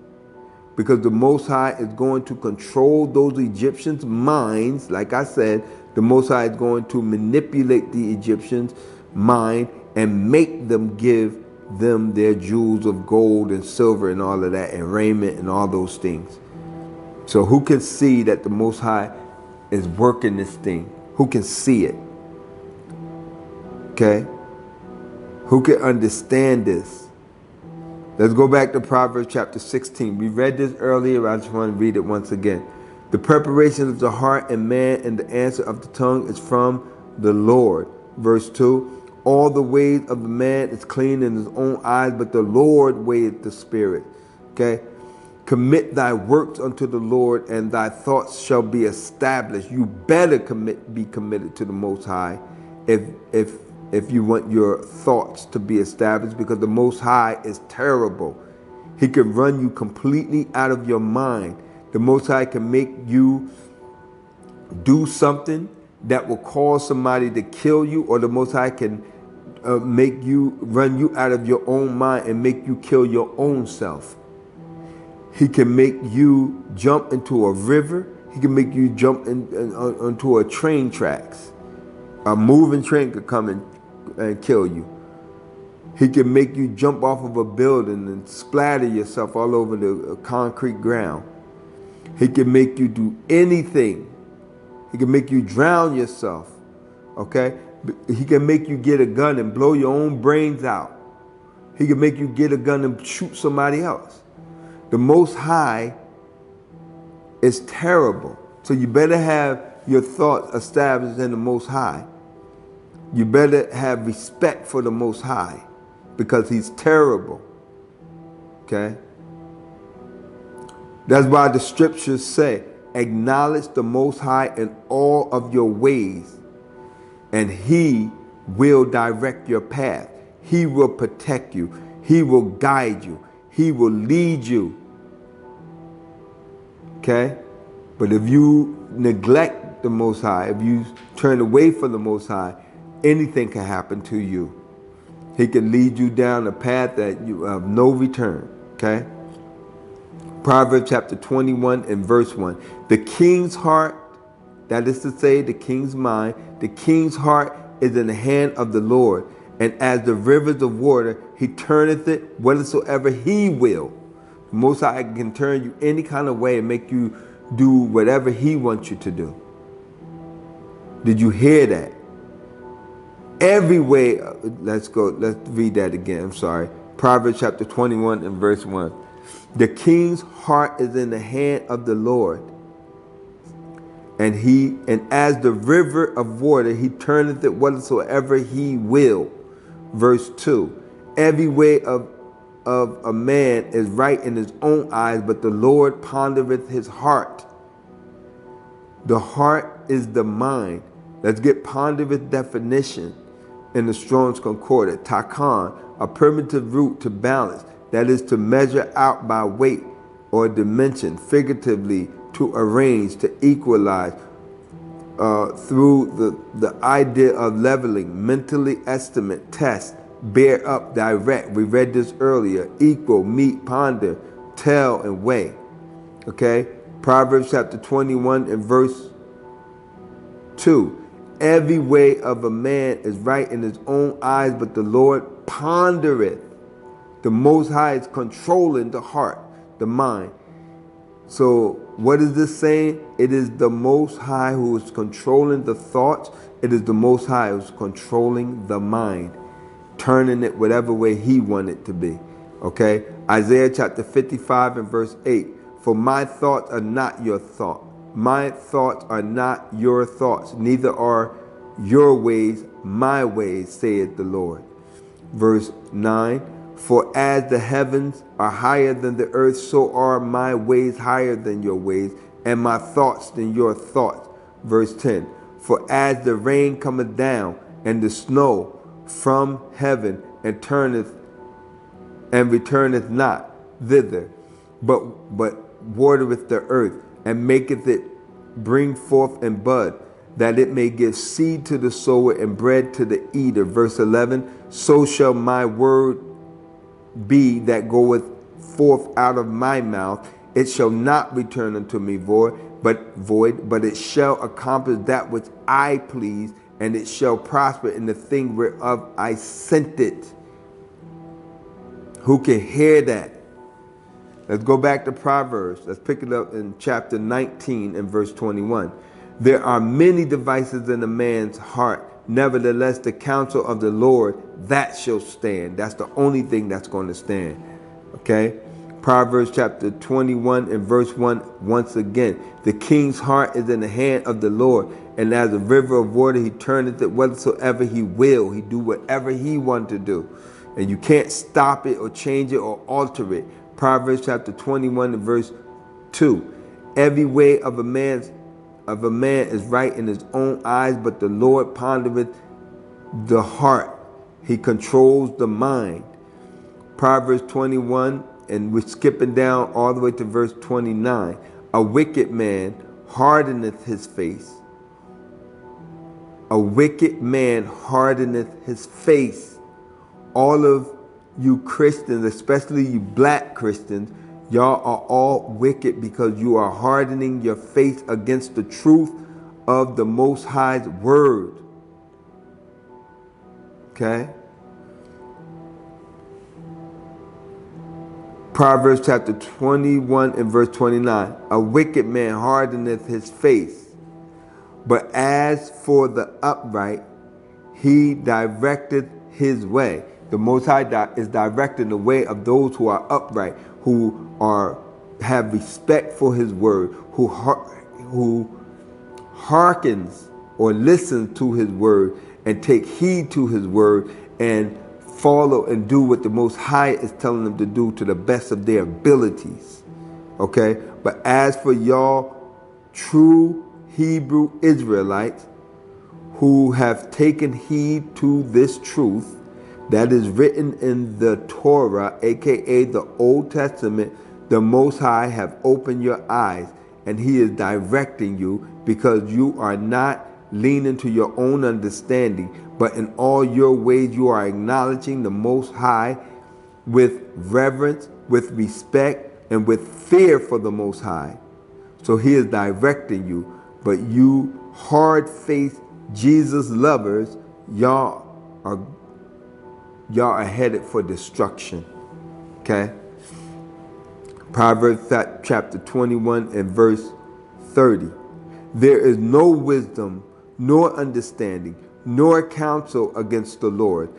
Because the Most High is going to control those Egyptians' minds. Like I said, the Most High is going to manipulate the Egyptians' mind and make them give them their jewels of gold and silver and all of that, and raiment and all those things. So who can see that the Most High is working this thing? Who can see it? Okay? Who can understand this? Let's go back to Proverbs chapter 16. We read this earlier. I just want to read it once again. The preparation of the heart and man, and the answer of the tongue is from the Lord. Verse 2. All the ways of the man is clean in his own eyes, but the Lord weigheth the spirit. Okay? Commit thy works unto the Lord, and thy thoughts shall be established. You better be committed to the Most High if you want your thoughts to be established, because the Most High is terrible. He can run you completely out of your mind. The Most High can make you do something that will cause somebody to kill you, or the Most High can make you run you out of your own mind and make you kill your own self. He can make you jump into a river. He can make you jump onto a train tracks. A moving train could come and kill you. He can make you jump off of a building and splatter yourself all over the concrete ground. He can make you do anything. He can make you drown yourself. Okay? He can make you get a gun and blow your own brains out. He can make you get a gun and shoot somebody else. The Most High is terrible. So you better have your thoughts established in the Most High. You better have respect for the Most High, because he's terrible. Okay? That's why the scriptures say, acknowledge the Most High in all of your ways, and he will direct your path. He will protect you. He will guide you. He will lead you. Okay? But if you neglect the Most High, if you turn away from the Most High, anything can happen to you. He can lead you down a path that you have no return. Okay? Proverbs chapter 21 and verse 1. The king's heart, that is to say, the king's mind, the king's heart is in the hand of the Lord. And as the rivers of water, he turneth it whithersoever he will. The Most High can turn you any kind of way and make you do whatever he wants you to do. Did you hear that? Every way, let's read that again. I'm sorry. Proverbs chapter 21 and verse 1. The king's heart is in the hand of the Lord. And as the river of water, he turneth it whatsoever he will. Verse 2. Every way of a man is right in his own eyes, but the Lord pondereth his heart. The heart is the mind. Let's get pondereth definition in the Strong's Concordance. Takan, a primitive root to balance, that is to measure out by weight or dimension, figuratively to arrange, to equalize, through the idea of leveling, mentally estimate, test, bear up, direct. We read this earlier. Equal, meet, ponder, tell, and weigh. Okay? Proverbs chapter 21 and verse 2. Every way of a man is right in his own eyes, but the Lord pondereth. The Most High is controlling the heart, the mind. So what is this saying? It is the Most High who is controlling the thoughts. It is the Most High who is controlling the mind, turning it whatever way he wants it to be. Okay? Isaiah chapter 55 and verse 8. For my thoughts are not your thoughts. My thoughts are not your thoughts, neither are your ways my ways, saith the Lord. Verse 9, for as the heavens are higher than the earth, so are my ways higher than your ways, and my thoughts than your thoughts. Verse 10, for as the rain cometh down, and the snow from heaven, and returneth not thither, but watereth the earth, and maketh it bring forth and bud, that it may give seed to the sower and bread to the eater. Verse 11, so shall my word be that goeth forth out of my mouth. It shall not return unto me void, but it shall accomplish that which I please, and it shall prosper in the thing whereof I sent it. Who can hear that? Let's go back to Proverbs. Let's pick it up in chapter 19 and verse 21. There are many devices in a man's heart. Nevertheless, the counsel of the Lord, that shall stand. That's the only thing that's going to stand. Okay? Proverbs chapter 21 and verse 1, once again. The king's heart is in the hand of the Lord, and as a river of water, he turneth it whithersoever he will. He do whatever he want to do. And you can't stop it or change it or alter it. Proverbs chapter 21 and verse 2. Every way of a man is right in his own eyes, but the Lord pondereth the heart. He controls the mind. Proverbs 21, and we're skipping down all the way to verse 29. A wicked man hardeneth his face. A wicked man hardeneth his face. All of you Christians, especially you black Christians, y'all are all wicked because you are hardening your face against the truth of the Most High's word. Okay? Proverbs chapter 21 and verse 29. A wicked man hardeneth his face, but as for the upright, he directeth his way. The Most High is directing the way of those who are upright, who have respect for his word, who hearkens or listens to his word and take heed to his word and follow and do what the Most High is telling them to do to the best of their abilities. Okay? But as for y'all true Hebrew Israelites who have taken heed to this truth that is written in the Torah, aka the Old Testament, the Most High have opened your eyes, and he is directing you because you are not leaning to your own understanding, but in all your ways you are acknowledging the Most High with reverence, with respect, and with fear for the Most High. So he is directing you, but you hard-faced Jesus lovers, y'all are headed for destruction. Okay? Proverbs chapter 21 and verse 30. There is no wisdom, nor understanding, nor counsel against the Lord.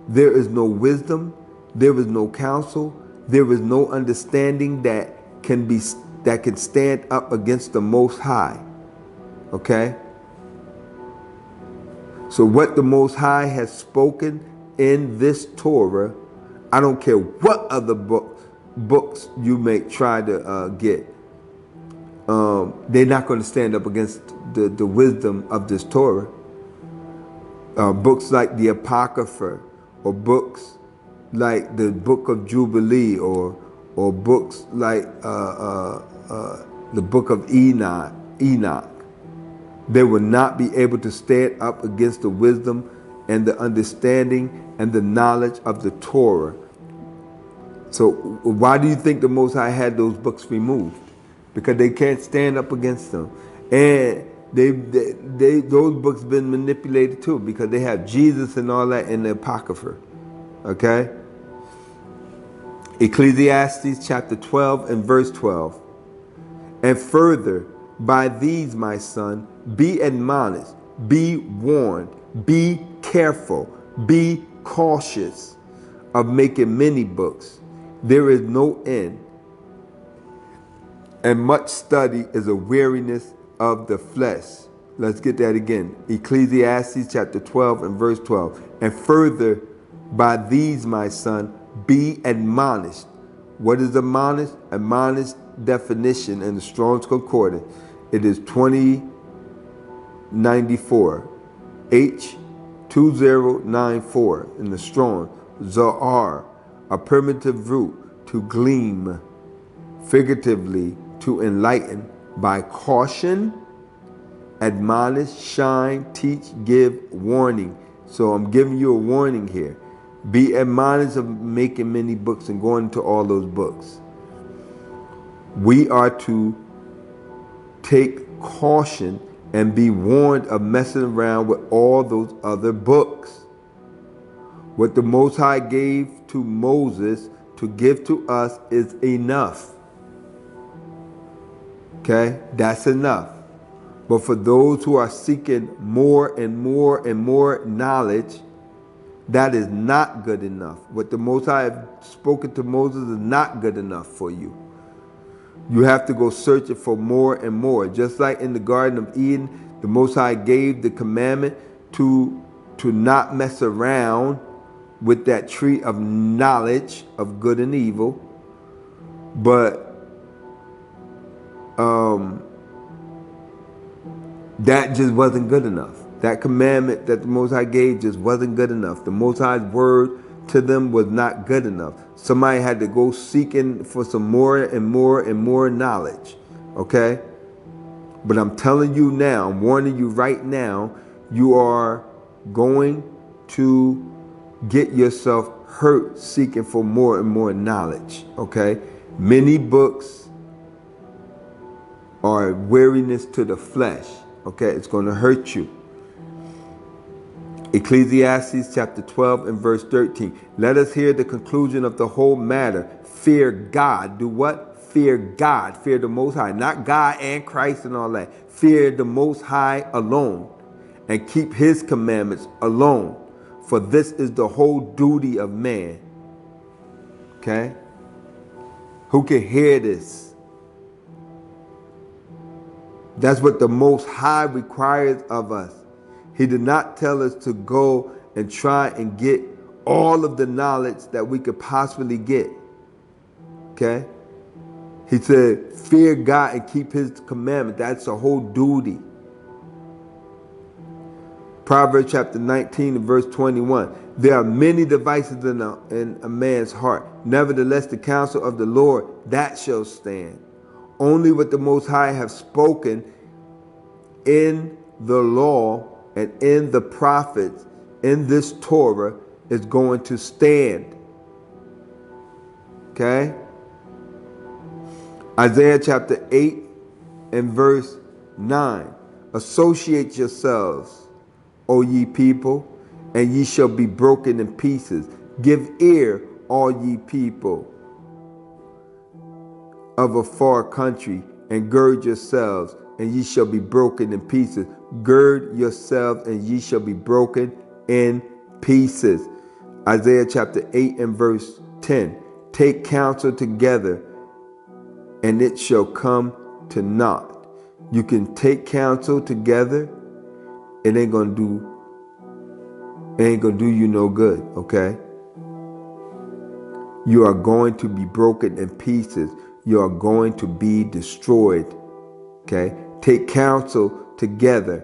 There is no wisdom, there is no counsel, there is no understanding that can stand up against the Most High. Okay? So what the Most High has spoken in this Torah, I don't care what other books you may try to get, they're not going to stand up against the wisdom of this Torah. Books like the Apocrypha, or books like the Book of Jubilee, or books like the Book of Enoch. They will not be able to stand up against the wisdom and the understanding and the knowledge of the Torah. So why do you think the Most High had those books removed? Because they can't stand up against them. And those books been manipulated too, because they have Jesus and all that in the Apocrypha. Okay? Ecclesiastes chapter 12 and verse 12. And further, by these, my son, be admonished, be warned, be careful, be cautious of making many books. There is no end. And much study is a weariness of the flesh. Let's get that again. Ecclesiastes chapter 12 and verse 12. And further, by these, my son, be admonished. What is admonished? Admonished definition in the Strong's Concordance. It is 2094. H2094 in the Strong. Zohar, a primitive root to gleam, figuratively to enlighten, by caution, admonish, shine, teach, give, warning. So I'm giving you a warning here. Be admonished of making many books and going into all those books. We are to take caution and be warned of messing around with all those other books. What the Most High gave to Moses to give to us is enough. Okay, that's enough. But for those who are seeking more and more and more knowledge, that is not good enough. What the Most High have spoken to Moses is not good enough for you. You have to go searching for more and more. Just like in the Garden of Eden, the Most High gave the commandment to not mess around with that tree of knowledge of good and evil. But that just wasn't good enough. That commandment that the Most High gave just wasn't good enough. The Most High's word to them was not good enough. Somebody had to go seeking for some more and more and more knowledge. Okay? But I'm telling you now, I'm warning you right now, you are going to get yourself hurt seeking for more and more knowledge. Okay? Many books are weariness to the flesh. Okay? It's going to hurt you. Ecclesiastes chapter 12 and verse 13. Let us hear the conclusion of the whole matter. Fear God. Do what? Fear God. Fear the Most High. Not God and Christ and all that. Fear the Most High alone. And keep His commandments alone. For this is the whole duty of man. Okay? Who can hear this? That's what the Most High requires of us. He did not tell us to go and try and get all of the knowledge that we could possibly get. Okay? He said, fear God and keep His commandment. That's a whole duty. Proverbs chapter 19 and verse 21. There are many devices in a man's heart. Nevertheless, the counsel of the Lord, that shall stand. Only what the Most High have spoken in the law and in the prophets, in this Torah, is going to stand. Okay? Isaiah chapter 8 and verse 9. Associate yourselves, O ye people, and ye shall be broken in pieces. Give ear, all ye people of a far country, and gird yourselves, and ye shall be broken in pieces. Gird yourselves, and ye shall be broken in pieces. Isaiah chapter 8 and verse 10. Take counsel together, and it shall come to naught. You can take counsel together, it ain't gonna do you no good, okay? You are going to be broken in pieces. You are going to be destroyed, okay? Take counsel together,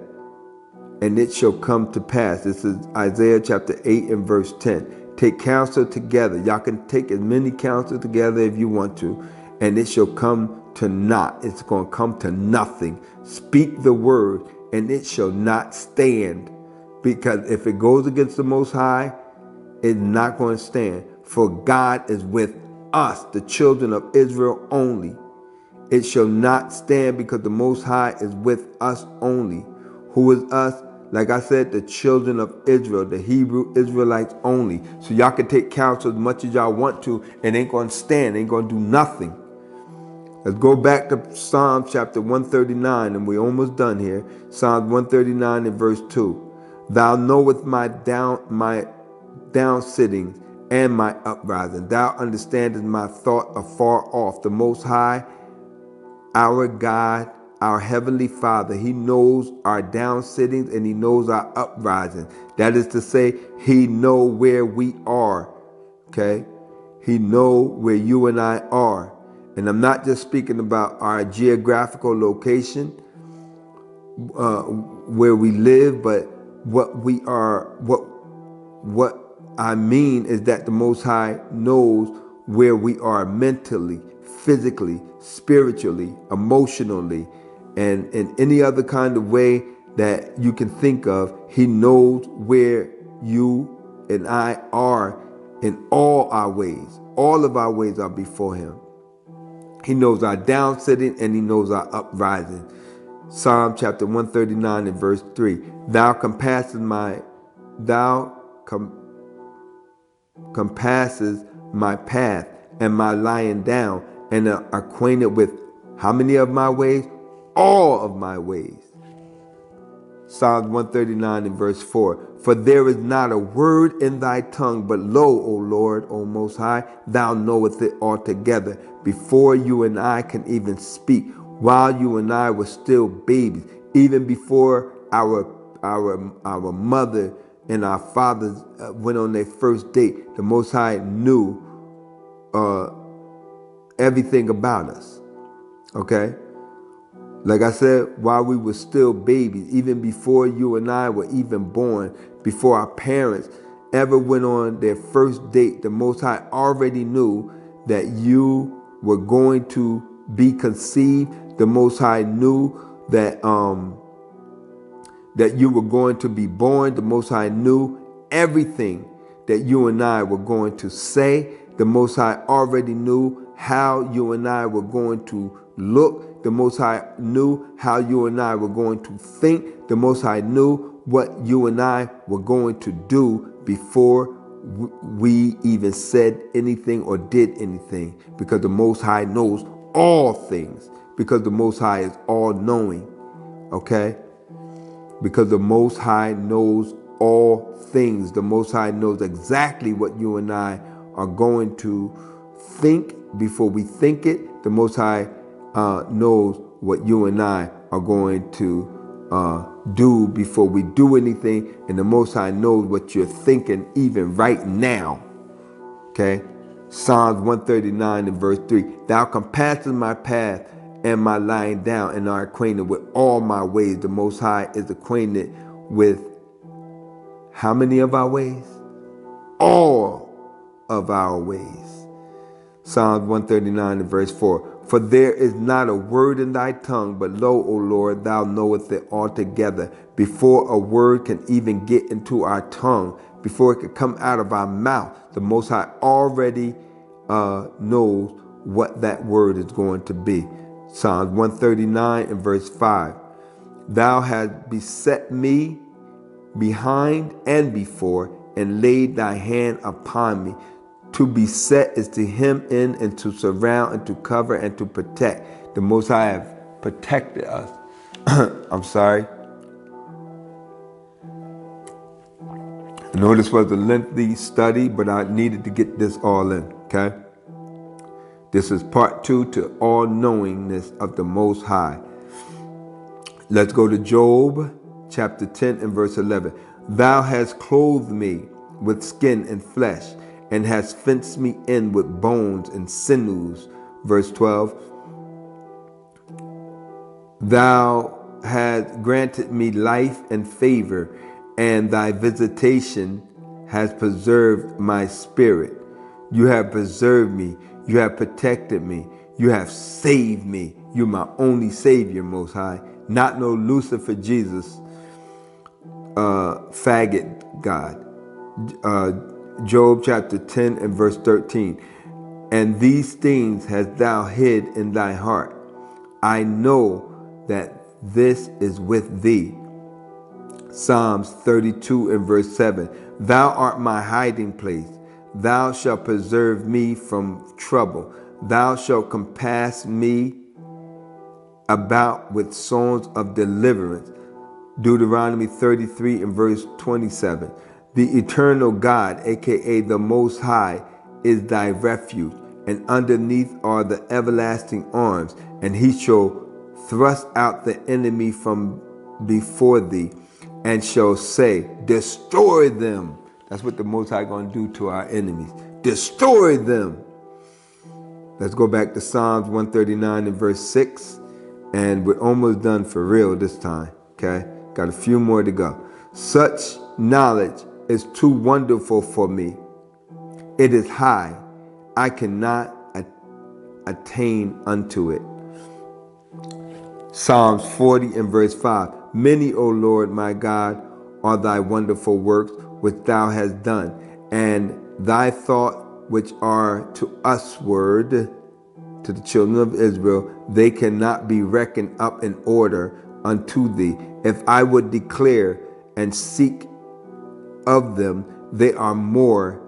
and it shall come to pass. This is Isaiah chapter 8 and verse 10. Take counsel together. Y'all can take as many counsel together if you want to, and it shall come to naught. It's going to come to nothing. Speak the word, and it shall not stand. Because if it goes against the Most High, it's not going to stand. For God is with us, the children of Israel only. It shall not stand because the Most High is with us only. Who is us? Like I said, the children of Israel, the Hebrew Israelites only. So y'all can take counsel as much as y'all want to, and ain't going to stand, ain't going to do nothing. Let's go back to Psalms chapter 139, and we're almost done here. Psalms 139 and verse 2. Thou knowest my down sittings and my uprising. Thou understandest my thought afar off. The Most High our God, our Heavenly Father, He knows our down sittings and He knows our uprising. That is to say, He knows where we are. Okay? He knows where you and I are. And I'm not just speaking about our geographical location, where we live, but what we are, what I mean is that the Most High knows where we are mentally, physically, spiritually, emotionally, and in any other kind of way that you can think of. He knows where you and I are in all our ways. All of our ways are before Him. He knows our down sitting and He knows our uprising. Psalm chapter 139 and verse 3. Thou compassest my path and my lying down, and are acquainted with how many of my ways? All of my ways. Psalm 139 and verse 4. For there is not a word in thy tongue, but lo, O Lord, O Most High, thou knowest it altogether, before you and I can even speak, while you and I were still babies, even before our mother and our fathers went on their first date. The Most High knew everything about us. Okay? Like I said, while we were still babies, even before you and I were even born, before our parents ever went on their first date, the Most High already knew that you were going to be conceived. The Most High knew that that you were going to be born. The Most High knew everything that you and I were going to say. The Most High already knew how you and I were going to look. The Most High knew how you and I were going to think. The Most High knew what you and I were going to do before we even said anything or did anything, because the Most High knows all things, because the Most High is all knowing. Okay? Because the Most High knows all things. The Most High knows exactly what you and I are going to think before we think it. The Most High knows what you and I are going to do before we do anything. And the Most High knows what you're thinking even right now. Okay? Psalms 139 and verse 3. Thou compassest my path and my lying down, and are acquainted with all my ways. The Most High is acquainted with how many of our ways? All of our ways. Psalms 139 and verse 4. For there is not a word in thy tongue, but lo, O Lord, thou knowest it altogether. Before a word can even get into our tongue, before it can come out of our mouth, the Most High already knows what that word is going to be. Psalms 139 and verse 5. Thou hast beset me behind and before, and laid thy hand upon me. To beset is to hem in and to surround and to cover and to protect. The Most High have protected us. I'm sorry. I know this was a lengthy study, but I needed to get this all in, okay? This is part 2 to all knowingness of the Most High. Let's go to Job chapter 10 and verse 11. Thou hast clothed me with skin and flesh, and hast fenced me in with bones and sinews. Verse 12. Thou hast granted me life and favor, and thy visitation has preserved my spirit. You have preserved me. You have protected me. You have saved me. You're my only Savior, Most High. Not no Lucifer Jesus, faggot God. Job chapter 10 and verse 13. And these things hast thou hid in thy heart. I know that this is with thee. Psalms 32 and verse 7. Thou art my hiding place. Thou shalt preserve me from trouble. Thou shalt compass me about with songs of deliverance. Deuteronomy 33 and verse 27. The eternal God, aka the Most High, is thy refuge, and underneath are the everlasting arms, and he shall thrust out the enemy from before thee, and shall say, destroy them. That's what the Most High going to do to our enemies. Destroy them. Let's go back to Psalms 139 and verse 6. And we're almost done for real this time. Okay? Got a few more to go. Such knowledge is too wonderful for me. It is high. I cannot attain unto it. Psalms 40 and verse 5. Many, O Lord my God, are thy wonderful works which thou hast done, and thy thought which are to usward, to the children of Israel, they cannot be reckoned up in order unto thee. If I would declare and seek of them, they are more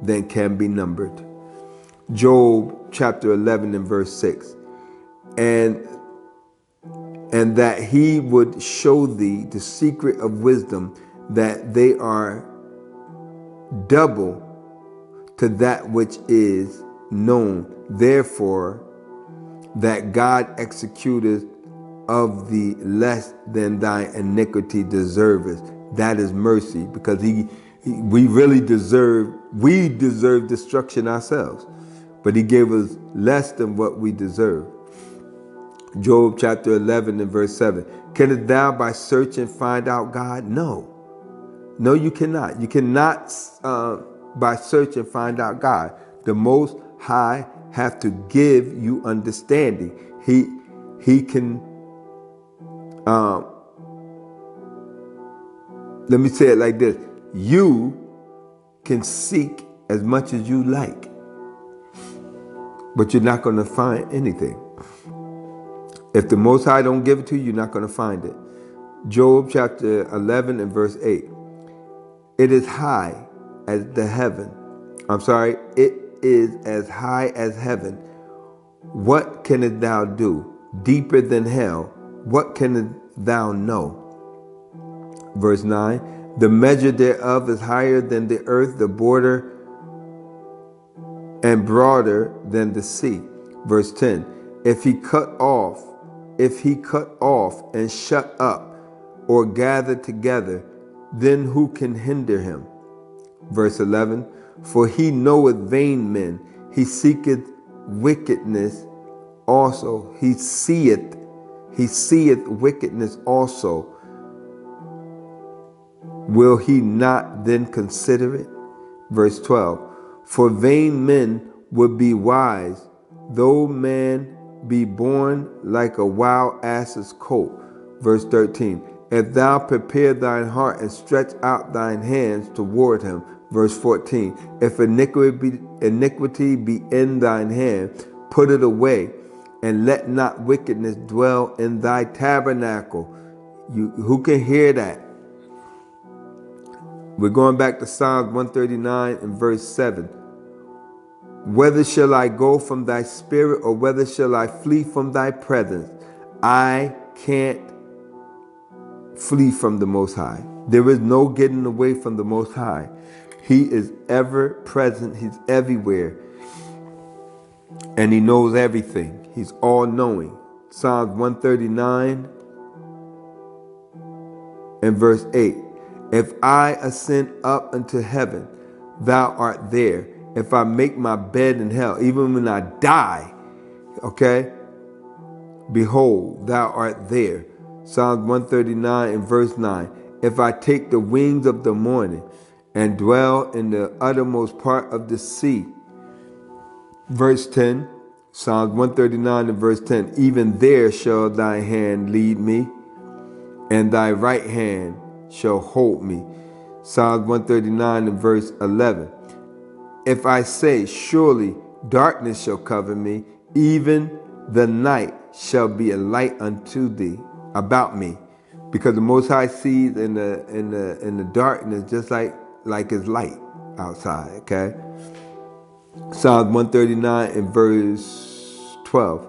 than can be numbered. Job chapter 11 and verse 6. And that he would show thee the secret of wisdom, that they are double to that which is known. Therefore, that God executeth of thee less than thy iniquity deserveth. That is mercy, because we deserve destruction ourselves, but he gave us less than what we deserve. Job chapter 11 and verse 7. Canst thou by searching find out God? No, you cannot. You cannot by searching find out God. The Most High have to give you understanding. He can. Let me say it like this: you can seek as much as you like, but you're not going to find anything. If the Most High don't give it to you, you're not going to find it. Job chapter 11 and verse 8. It is high as the heaven. It is as high as heaven. What canst thou do? Deeper than hell. What canst thou know? Verse 9. The measure thereof is higher than the earth, the border and broader than the sea. Verse 10. If he cut off and shut up, or gather together, then who can hinder him? Verse 11. For he knoweth vain men, he seeketh wickedness also. He seeth wickedness also. Will he not then consider it? Verse 12. For vain men would be wise, though man be born like a wild ass's colt. Verse 13. If thou prepare thine heart and stretch out thine hands toward him. Verse 14. If iniquity be in thine hand, put it away, and let not wickedness dwell in thy tabernacle. Who can hear that? We're going back to Psalms 139 and verse 7. Whether shall I go from thy spirit, or whether shall I flee from thy presence? I can't flee from the Most High. There is no getting away from the Most High. He is ever present. He's everywhere. And he knows everything. He's all knowing. Psalms 139 and verse 8. If I ascend up into heaven, thou art there. If I make my bed in hell, even when I die, okay, behold, thou art there. Psalms 139 and verse 9. If I take the wings of the morning and dwell in the uttermost part of the sea. Verse 10, Psalms 139 and verse 10. Even there shall thy hand lead me, and thy right hand shall hold me. Psalms 139 and verse 11. If I say, surely darkness shall cover me, even the night shall be a light unto thee, about me, because the Most High sees in the darkness just like it's light outside. Okay. Psalms 139 and verse 12.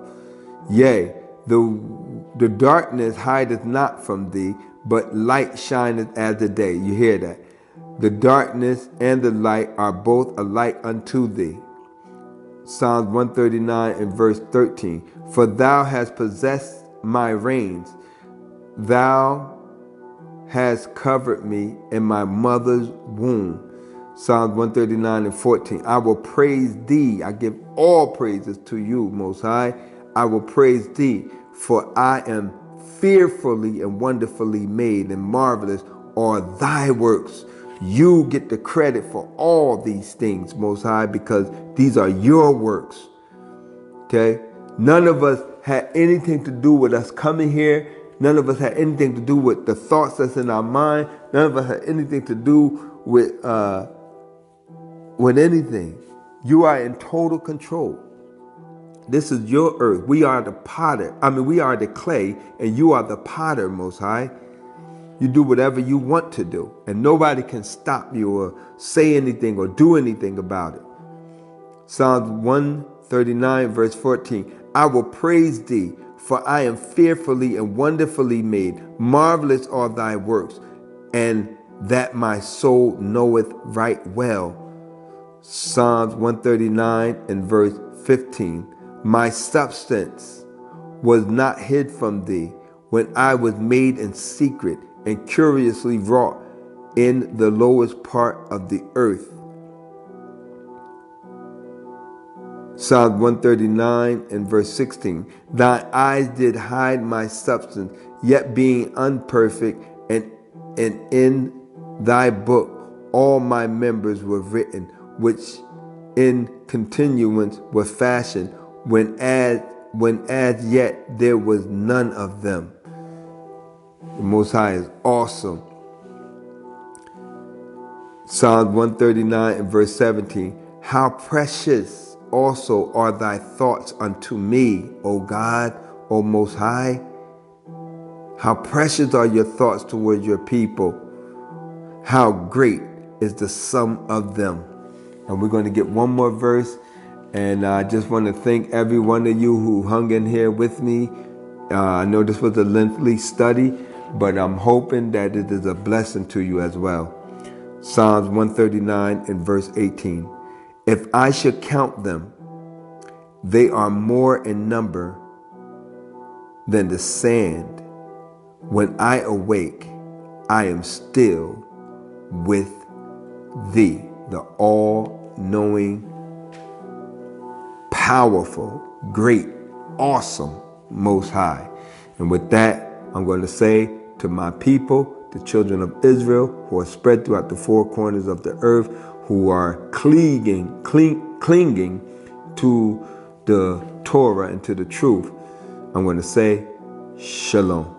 Yea, the darkness hideth not from thee, but light shineth as the day. You hear that? The darkness and the light are both a light unto thee. Psalms 139 and verse 13. For thou hast possessed my reins. Thou hast covered me in my mother's womb. Psalms 139 and 14. I will praise thee. I give all praises to you, Most High. I will praise thee, for I am fearfully and wonderfully made, and marvelous are thy works. You get the credit for all these things, Most High, because these are your works. Okay? None of us had anything to do with us coming here. None of us had anything to do with the thoughts that's in our mind. None of us had anything to do with anything. You are in total control. This is your earth. We are the potter. We are the clay, and you are the potter, Most High. You do whatever you want to do, and nobody can stop you or say anything or do anything about it. Psalms 139, verse 14. I will praise thee, for I am fearfully and wonderfully made. Marvelous are thy works, and that my soul knoweth right well. Psalms 139 and verse 15. My substance was not hid from thee when I was made in secret and curiously wrought in the lowest part of the earth. Psalms 139 and verse 16. Thy eyes did hide my substance, yet being unperfect, and in thy book all my members were written, which in continuance were fashioned, when as yet there was none of them. The Most High is awesome. Psalms 139 and verse 17. How precious also are thy thoughts unto me, O God, O Most High. How precious are your thoughts towards your people. How great is the sum of them. And we're going to get one more verse. And I just want to thank every one of you who hung in here with me. I know this was a lengthy study, but I'm hoping that it is a blessing to you as well. Psalms 139 and verse 18. If I should count them, they are more in number than the sand. When I awake, I am still with thee, the all-knowing, powerful, great, awesome, Most High. And with that, I'm going to say to my people, the children of Israel who are spread throughout the four corners of the earth, who are clinging to the Torah and to the truth, I'm going to say, Shalom.